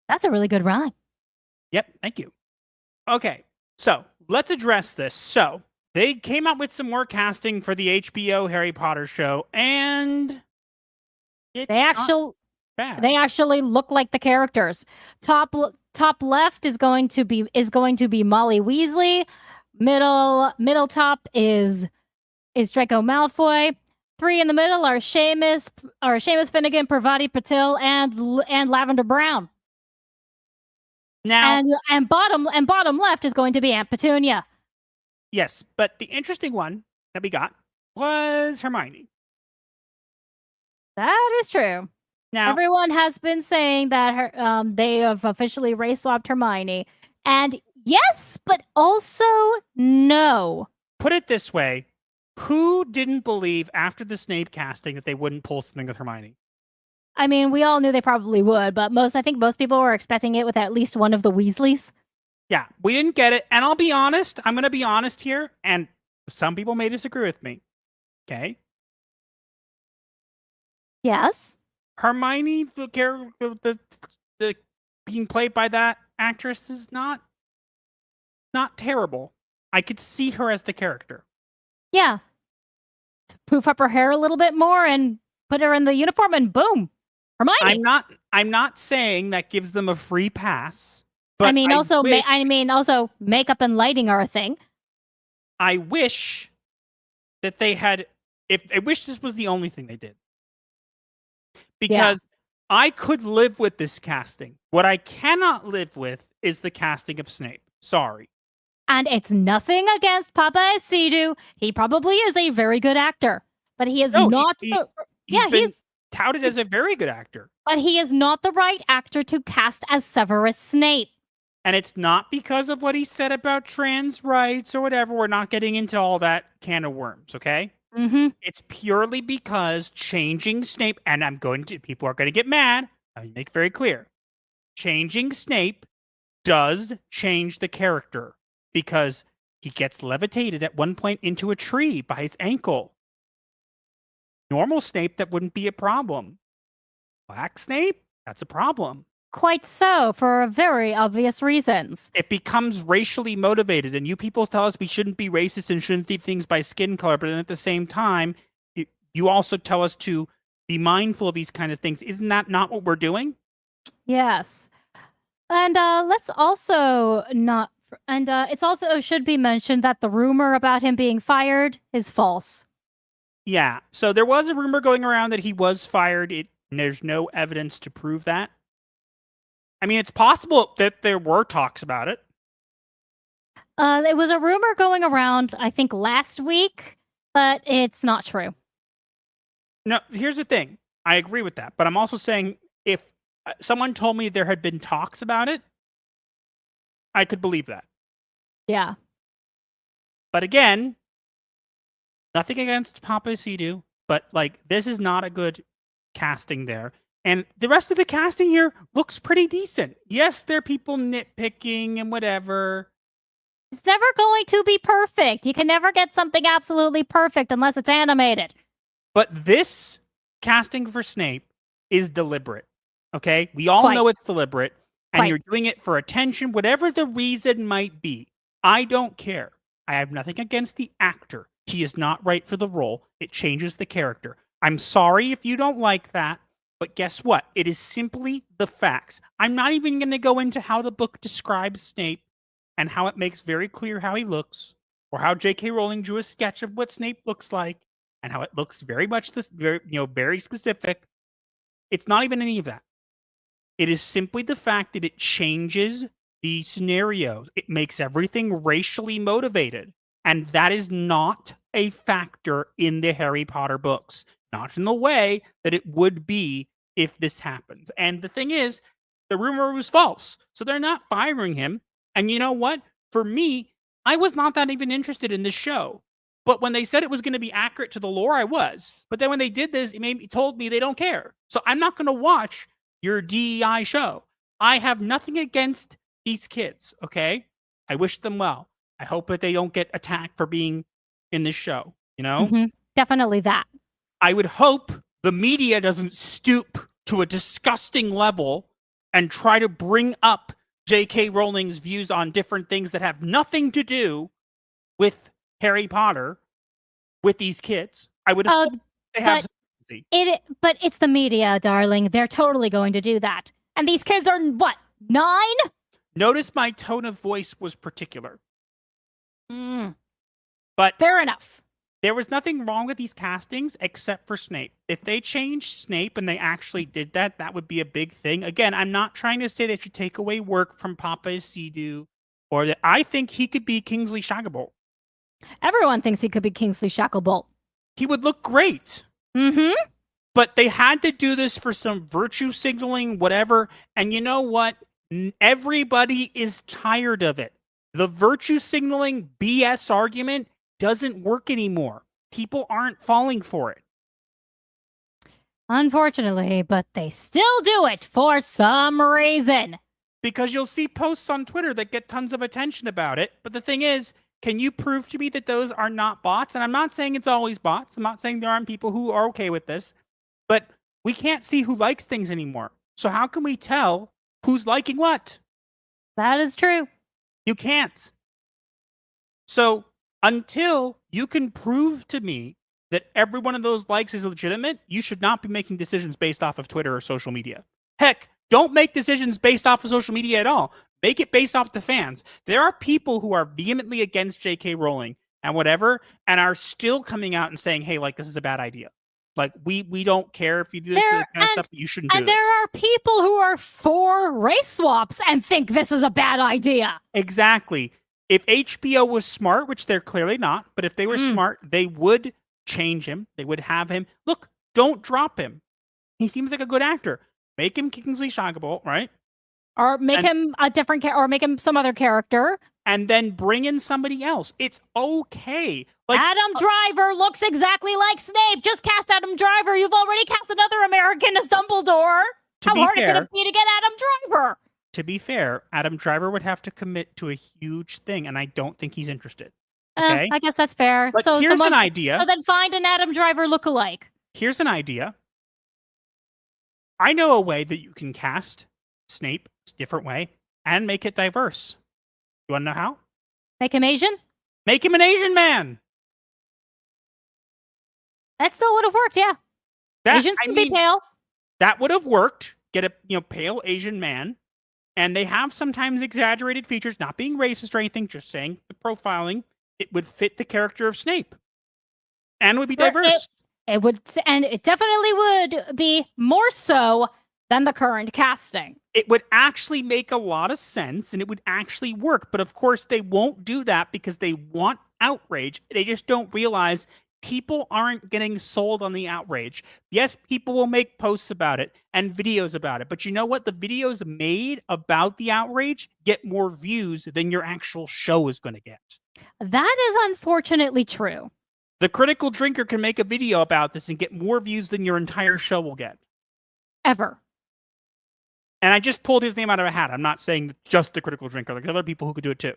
That's a really good rhyme. Yep, thank you. Okay, so let's address this. So they came out with some more casting for the HBO Harry Potter show, and it's They actually look like the characters. Top left is going to be Molly Weasley. Middle top is Draco Malfoy. 3 in the middle are Seamus Finnegan, Parvati Patil, and Lavender Brown. Now and bottom left is going to be Aunt Petunia. Yes, but the interesting one that we got was Hermione. That is true. Now everyone has been saying that they have officially race swapped Hermione, and yes, but also no. Put it this way: who didn't believe after the Snape casting that they wouldn't pull something with Hermione? I mean, we all knew they probably would, but I think most people were expecting it with at least one of the Weasleys. Yeah, we didn't get it, and I'll be honest. I'm going to be honest here, and some people may disagree with me. Okay. Yes. Hermione, the being played by that actress is not terrible. I could see her as the character. Yeah. Poof up her hair a little bit more and put her in the uniform, and boom, Hermione. I'm not saying that gives them a free pass. But I mean, also makeup and lighting are a thing. I wish that they had. I wish this was the only thing they did. Because I could live with this casting. What I cannot live with is the casting of Snape. Sorry. And it's nothing against Papa Esidu. He probably is a very good actor, but he is not. He's touted as a very good actor. But he is not the right actor to cast as Severus Snape. And it's not because of what he said about trans rights or whatever. We're not getting into all that can of worms, okay? Mm-hmm. It's purely because changing Snape, and people are going to get mad. I make it very clear. Changing Snape does change the character because he gets levitated at one point into a tree by his ankle. Normal Snape, that wouldn't be a problem. Black Snape, that's a problem. Quite so, for very obvious reasons. It becomes racially motivated, and you people tell us we shouldn't be racist and shouldn't do things by skin color, but then at the same time, you also tell us to be mindful of these kind of things. Isn't that not what we're doing? Yes. And let's also not... And it's also should be mentioned that the rumor about him being fired is false. Yeah, so there was a rumor going around that he was fired. There's no evidence to prove that. I mean, it's possible that there were talks about it. It was a rumor going around, I think, last week, but it's not true. No, here's the thing. I agree with that. But I'm also saying if someone told me there had been talks about it, I could believe that. Yeah. But again, nothing against Papa Sidu, but this is not a good casting there. And the rest of the casting here looks pretty decent. Yes, there are people nitpicking and whatever. It's never going to be perfect. You can never get something absolutely perfect unless it's animated. But this casting for Snape is deliberate. Okay? We all know it's deliberate. And you're doing it for attention, whatever the reason might be. I don't care. I have nothing against the actor. He is not right for the role. It changes the character. I'm sorry if you don't like that. But guess what? It is simply the facts. I'm not even going to go into how the book describes Snape and how it makes very clear how he looks, or how J.K. Rowling drew a sketch of what Snape looks like, and how it looks very much very specific. It's not even any of that. It is simply the fact that it changes the scenarios. It makes everything racially motivated, and that is not a factor in the Harry Potter books. Not in the way that it would be if this happens. And the thing is, the rumor was false. So they're not firing him. And you know what? For me, I was not that even interested in this show. But when they said it was going to be accurate to the lore, I was. But then when they did this, it told me they don't care. So I'm not going to watch your DEI show. I have nothing against these kids, okay? I wish them well. I hope that they don't get attacked for being in this show, you know? Mm-hmm. Definitely that. I would hope the media doesn't stoop to a disgusting level and try to bring up J.K. Rowling's views on different things that have nothing to do with Harry Potter with these kids. I would hope they have but it's the media, darling. They're totally going to do that. And these kids are, what, 9? Notice my tone of voice was particular. But fair enough. There was nothing wrong with these castings except for Snape. If they changed Snape and they actually did that, that would be a big thing. Again, I'm not trying to say that you take away work from Papa Sidhu, or that I think he could be Kingsley Shacklebolt. Everyone thinks he could be Kingsley Shacklebolt. He would look great. Mm-hmm. But they had to do this for some virtue signaling, whatever. And you know what? Everybody is tired of it. The virtue signaling BS argument doesn't work anymore. People aren't falling for it. Unfortunately, but they still do it for some reason. Because you'll see posts on Twitter that get tons of attention about it. But the thing is, can you prove to me that those are not bots? And I'm not saying it's always bots. I'm not saying there aren't people who are okay with this. But we can't see who likes things anymore. So how can we tell who's liking what? That is true. You can't. So until you can prove to me that every one of those likes is legitimate, you should not be making decisions based off of Twitter or social media. Heck, don't make decisions based off of social media at all. Make it based off the fans. There are people who are vehemently against J.K. Rowling and whatever, and are still coming out and saying, hey, like, this is a bad idea. Like, we don't care if you do this kind of stuff, but you shouldn't do it. And there are people who are for race swaps and think this is a bad idea. Exactly. If HBO was smart, which they're clearly not, but if they were smart, they would change him. They would have him. Look, don't drop him. He seems like a good actor. Make him Kingsley Shacklebolt, right? Or make him a different or make him some other character. And then bring in somebody else. It's okay. Like, Adam Driver looks exactly like Snape. Just cast Adam Driver. You've already cast another American as Dumbledore. How hard is it be to get Adam Driver? To be fair, Adam Driver would have to commit to a huge thing, and I don't think he's interested. Okay? I guess that's fair. But here's an idea. So then find an Adam Driver lookalike. Here's an idea. I know a way that you can cast Snape a different way and make it diverse. You want to know how? Make him Asian? Make him an Asian man. That still would have worked, yeah. Asians can be pale. That would have worked. Get a pale Asian man. And they have sometimes exaggerated features, not being racist or anything, just saying the profiling. It would fit the character of Snape. And would be diverse. It would, and it definitely would be more so than the current casting. It would actually make a lot of sense and it would actually work. But of course, they won't do that because they want outrage. They just don't realize people aren't getting sold on the outrage. Yes, people will make posts about it and videos about it. But you know what? The videos made about the outrage get more views than your actual show is going to get. That is unfortunately true. The Critical Drinker can make a video about this and get more views than your entire show will get. Ever. And I just pulled his name out of a hat. I'm not saying just the Critical Drinker. Like, there are other people who could do it too.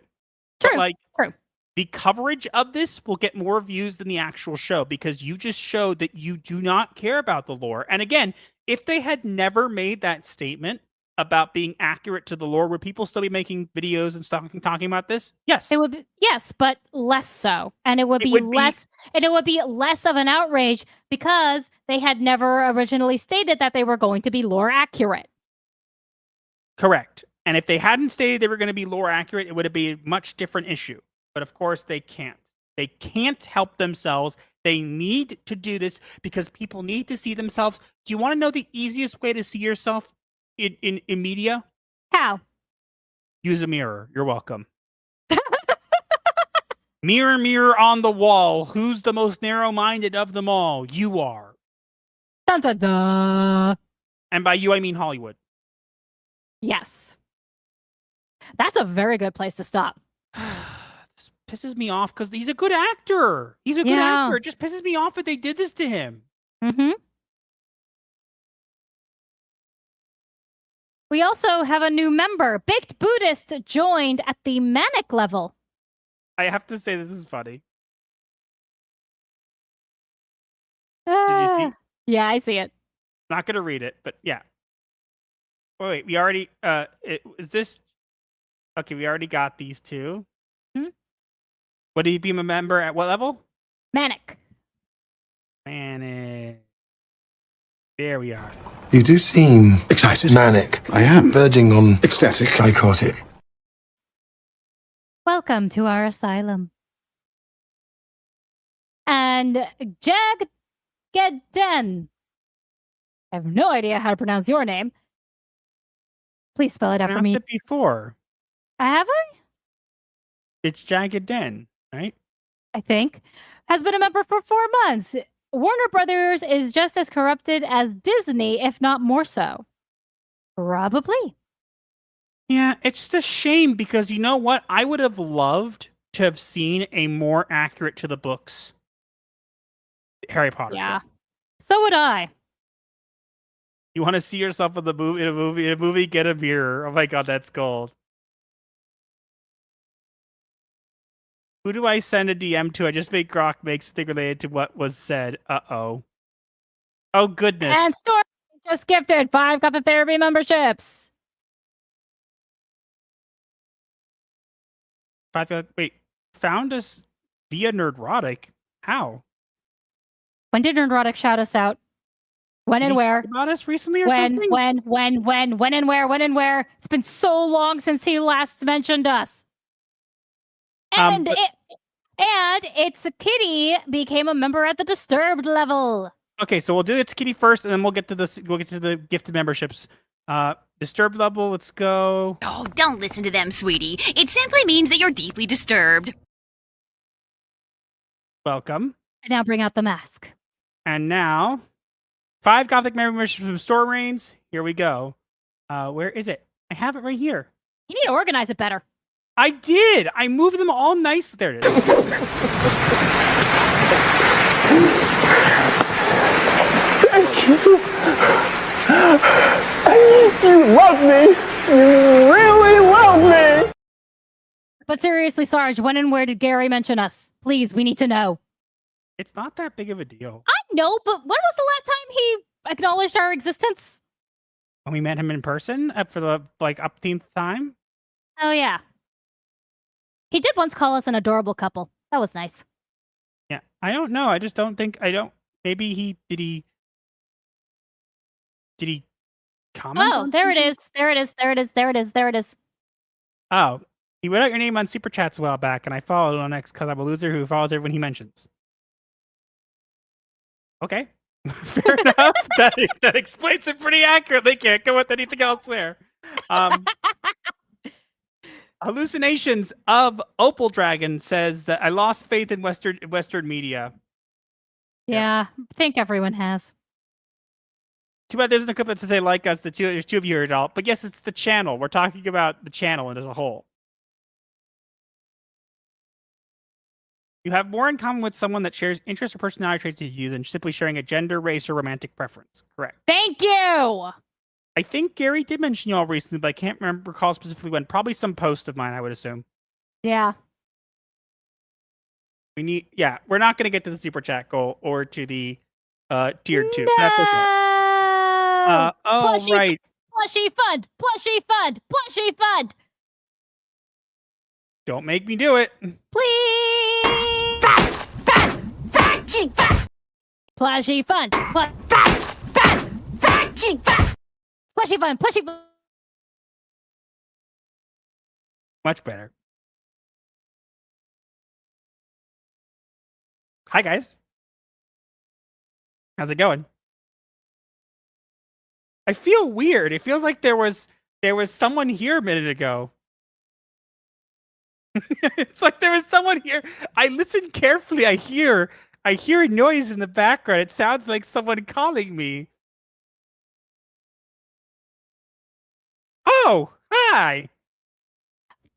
True. But true. The coverage of this will get more views than the actual show because you just showed that you do not care about the lore. And again, if they had never made that statement about being accurate to the lore, would people still be making videos and stuff and talking about this? Yes. It would be, yes, but less so. And it would be less of an outrage because they had never originally stated that they were going to be lore accurate. Correct. And if they hadn't stated they were going to be lore accurate, it would have been a much different issue. But of course, they can't. They can't help themselves. They need to do this because people need to see themselves. Do you want to know the easiest way to see yourself in media? How? Use a mirror. You're welcome. Mirror, mirror on the wall. Who's the most narrow-minded of them all? You are. Dun, dun, dun. And by you, I mean Hollywood. Yes. That's a very good place to stop. pisses me off because he's a good actor. He's a good actor. It just pisses me off that they did this to him. Mm-hmm. We also have a new member. Baked Buddhist joined at the manic level. I have to say this is funny. Did you see? Yeah, I see it. Not gonna read it, but yeah. Wait, we already is this okay, we already got these two. Would he be a member at what level? Manic. Manic. There we are. You do seem excited. Manic. I am. Verging on ecstatic. Psychotic. Welcome to our asylum. And Jageden. I have no idea how to pronounce your name. Please spell it out for me. It before. Have I? It's Jageden, right? I think. Has been a member for 4 months. Warner Brothers is just as corrupted as Disney, if not more so. Probably. Yeah, it's just a shame because you know what? I would have loved to have seen a more accurate to the books Harry Potter Yeah. film. So would I. You want to see yourself in a movie, get a mirror. Oh my god, that's gold. Who do I send a DM to? I just made Grok make something related to what was said. Uh-oh. Oh, goodness. And Storm just gifted 5 Gothic Therapy memberships. Wait, found us via Nerdrotic? How? When did Nerdrotic shout us out? When and where? About us recently or when, something? when and where? It's been so long since he last mentioned us. And it's a Kitty became a member at the Disturbed level. Okay, so we'll do It's Kitty first, and then we'll get to the gifted memberships. Disturbed level, let's go. Oh, don't listen to them, sweetie. It simply means that you're deeply disturbed. Welcome. And now bring out the mask. And now, 5 Gothic memberships from Storm Reigns. Here we go. Where is it? I have it right here. You need to organize it better. I did. I moved them all nice. There it is. Thank you. You love me. You really love me. But seriously, Sarge, when and where did Gary mention us? Please, we need to know. It's not that big of a deal. I know, but when was the last time he acknowledged our existence? When we met him in person for the upteenth time? Oh, yeah. He did once call us an adorable couple. That was nice. Yeah, I don't know. I just don't think maybe he comment? Oh, there it is. There it is. Oh, he read out your name on Super Chats a while back, and I followed on X because I'm a loser who follows everyone he mentions. Okay. Fair enough. That explains it pretty accurately. Can't go with anything else there. Hallucinations of Opal Dragon says that I lost faith in Western media. Yeah, I think everyone has. Too bad there's no clip that says they like us. There's 2 of you here at all. But yes, it's the channel. We're talking about the channel as a whole. You have more in common with someone that shares interest or personality traits with you than simply sharing a gender, race, or romantic preference. Correct. Thank you! I think Gary did mention y'all recently, but I can't recall specifically when. Probably some post of mine, I would assume. Yeah. We're not going to get to the super chat goal or to the tier 2. No! That's okay. Right. Plushy fund! Don't make me do it. Please! Plushy fund! Plushy fund! Much better. Hi, guys. How's it going? I feel weird. It feels like there was someone here a minute ago. It's like there was someone here. I listened carefully. I hear a noise in the background. It sounds like someone calling me. Oh, hi.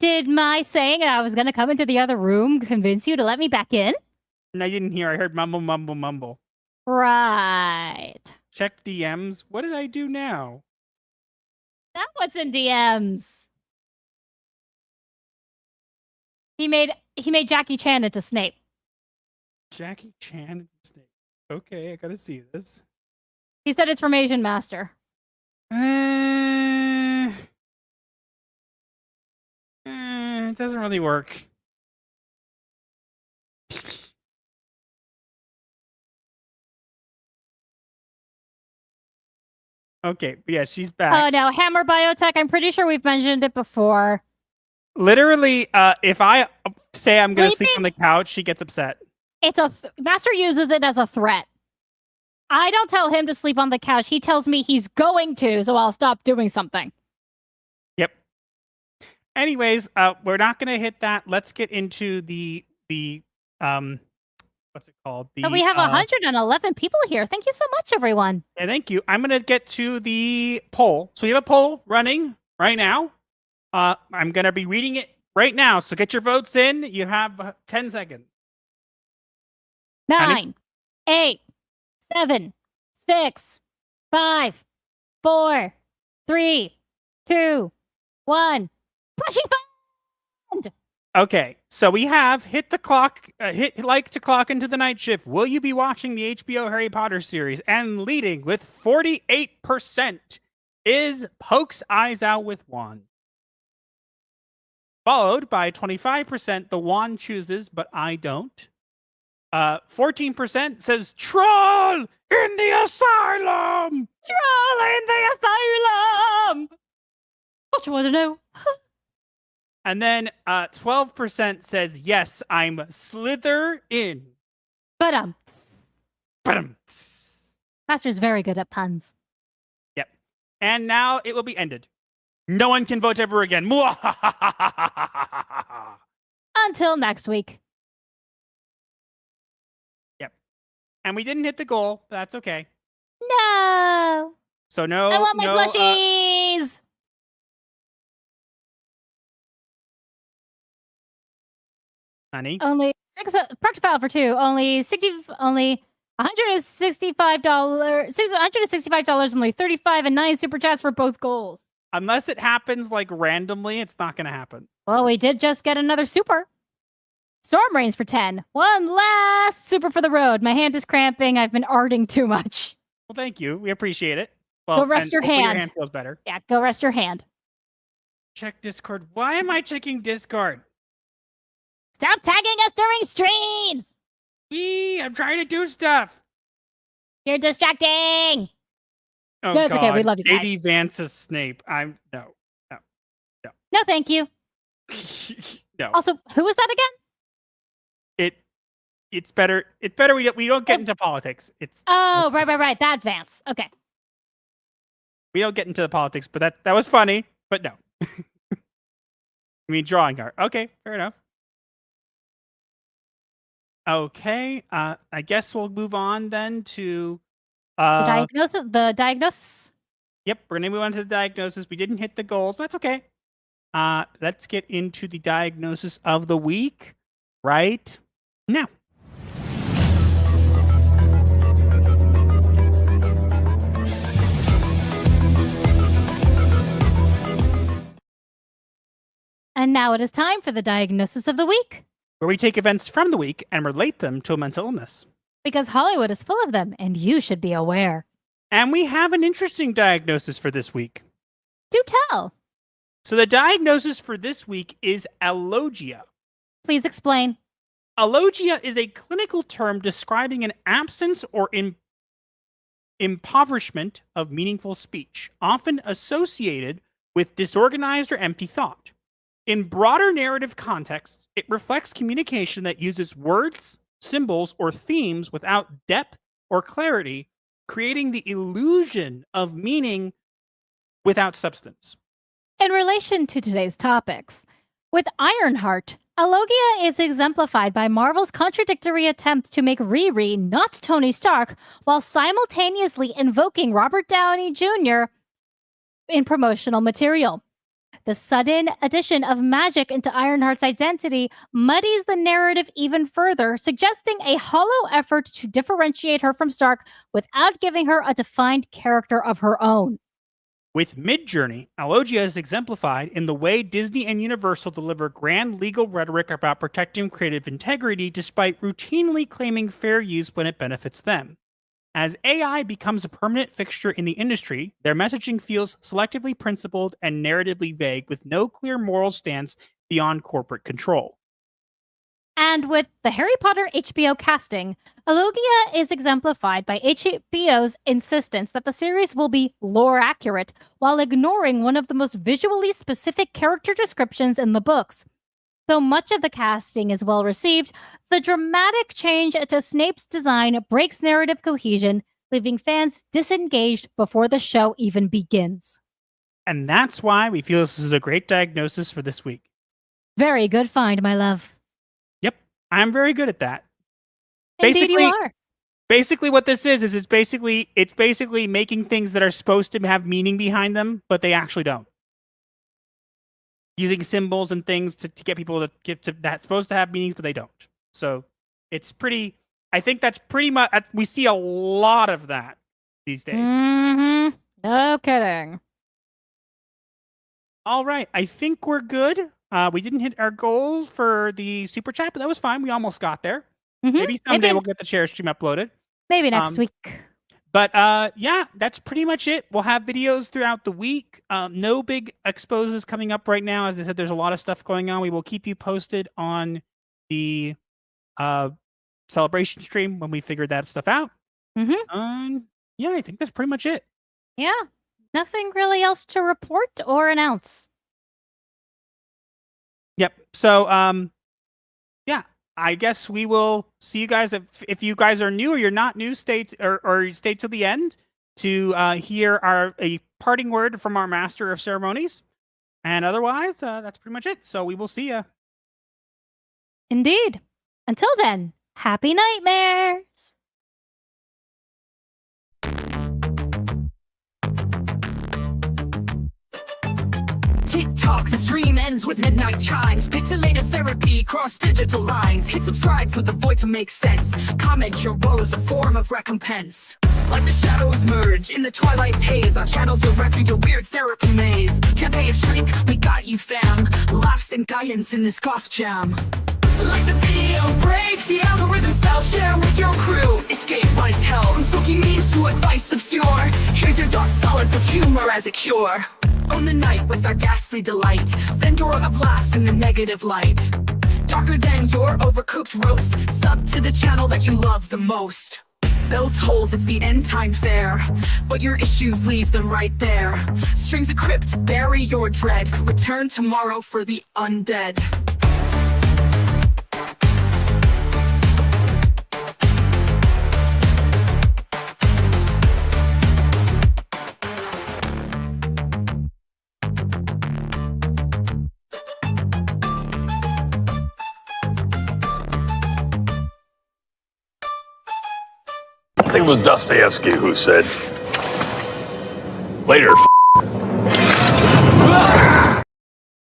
Did my saying that I was going to come into the other room convince you to let me back in? And I didn't hear. I heard mumble, mumble, mumble. Right. Check DMs. What did I do now? Now what's in DMs? He made Jackie Chan into Snape. Jackie Chan and Snape. Okay, I gotta see this. He said it's from Asian Master. It doesn't really work. Okay, but yeah, she's back. Oh no, Hammer Biotech. I'm pretty sure we've mentioned it before. Literally, if I say I'm gonna sleep on the couch, she gets upset. It's Master uses it as a threat. I don't tell him to sleep on the couch. He tells me he's going to, so I'll stop doing something. Yep. Anyways, we're not gonna hit that. Let's get into the what's it called? We have 111 people here. Thank you so much, everyone. Yeah, thank you. I'm gonna get to the poll. So we have a poll running right now. I'm gonna be reading it right now. So get your votes in. You have 10 seconds. 9, 8, 7, 6, 5, 4, 3, 2, 1. Pushing button. Okay, so we have hit the clock, to clock into the night shift. Will you be watching the HBO Harry Potter series? And leading with 48% is Pokes Eyes Out with Wand. Followed by 25% the wand chooses, but I don't. 14% says Troll in the Asylum! Troll in the Asylum! What you want to know? And then 12% says, yes, I'm Slither in. But Master's very good at puns. Yep. And now it will be ended. No one can vote ever again. Until next week. Yep. And we didn't hit the goal, but that's okay. No. So no. I want my plushies. Honey. Only Practifile for 2. Only $165. $165. Only 35 and 9 super chats for both goals. Unless it happens like randomly, it's not going to happen. Well, we did just get another super. Storm Rains for 10. One last super for the road. My hand is cramping. I've been arting too much. Well, thank you. We appreciate it. Well, go rest your hand. Your hand feels better. Yeah, go rest your hand. Check Discord. Why am I checking Discord? Stop tagging us during streams! I'm trying to do stuff. You're distracting! Oh, no, it's God. okay. We love you guys. J.D. Vance's Snape. No, thank you. No. Also, who is that again? It's better. It's better we don't get into politics. Right. That Vance. Okay. We don't get into the politics, but that was funny. But no. I mean, drawing art. Okay, fair enough. Okay, I guess we'll move on then to the diagnosis. Yep, we're gonna move on to the diagnosis. We didn't hit the goals, but that's okay. Let's get into the diagnosis of the week right now. And now it is time for the diagnosis of the week, where we take events from the week and relate them to a mental illness. Because Hollywood is full of them, and you should be aware. And we have an interesting diagnosis for this week. Do tell. So the diagnosis for this week is allogia. Please explain. Allogia is a clinical term describing an absence or impoverishment of meaningful speech, often associated with disorganized or empty thought. In broader narrative context, it reflects communication that uses words, symbols, or themes without depth or clarity, creating the illusion of meaning without substance. In relation to today's topics, with Ironheart, allogia is exemplified by Marvel's contradictory attempt to make Riri not Tony Stark while simultaneously invoking Robert Downey Jr. in promotional material. The sudden addition of magic into Ironheart's identity muddies the narrative even further, suggesting a hollow effort to differentiate her from Stark without giving her a defined character of her own. With Midjourney, Alogia is exemplified in the way Disney and Universal deliver grand legal rhetoric about protecting creative integrity despite routinely claiming fair use when it benefits them. As AI becomes a permanent fixture in the industry, their messaging feels selectively principled and narratively vague with no clear moral stance beyond corporate control. And with the Harry Potter HBO casting, Alogia is exemplified by HBO's insistence that the series will be lore accurate while ignoring one of the most visually specific character descriptions in the books. Though much of the casting is well received, the dramatic change to Snape's design breaks narrative cohesion, leaving fans disengaged before the show even begins. And that's why we feel this is a great diagnosis for this week. Very good find, my love. I'm very good at that. Indeed you are. Basically what this is it's basically making things that are supposed to have meaning behind them, but they actually don't. Using symbols and things to get people to give to that's supposed to have meanings, but they don't. So it's pretty, I think that's pretty much, we see a lot of that these days. Mm-hmm. No kidding. All right. I think we're good. We didn't hit our goal for the super chat, but that was fine. We almost got there. Mm-hmm. Maybe someday we'll get the chair stream uploaded. Maybe next week. But yeah, that's pretty much it. We'll have videos throughout the week. No big exposes coming up right now. As I said, there's a lot of stuff going on. We will keep you posted on the celebration stream when we figure that stuff out. Mm-hmm. Yeah, I think that's pretty much it. Yeah. Nothing really else to report or announce. Yep. So, yeah, I guess we will see you guys. If you guys are new or you're not new, stay stay till the end to hear a parting word from our master of ceremonies. And otherwise, that's pretty much it. So we will see you. Indeed. Until then, happy nightmares. TikTok, the stream ends with midnight chimes. Pixelated therapy, cross digital lines. Hit subscribe for the void to make sense. Comment your woes, a form of recompense. Like the shadows merge in the twilight's haze, our channels are refuge, a weird therapy maze. Can't pay a shrink, we got you fam. Laughs and guidance in this goth jam. Like the video break, the algorithm style, share with your crew. Escape life's hell, from spooky memes to advice obscure. Here's your dark solace of humor as a cure. Own the night with our ghastly delight. Vendor of laughs in the negative light. Darker than your overcooked roast. Sub to the channel that you love the most. Bell tolls, it's the end time fair. But your issues, leave them right there. Strings of crypt, bury your dread. Return tomorrow for the undead. I think it was Dostoevsky who said, "Later,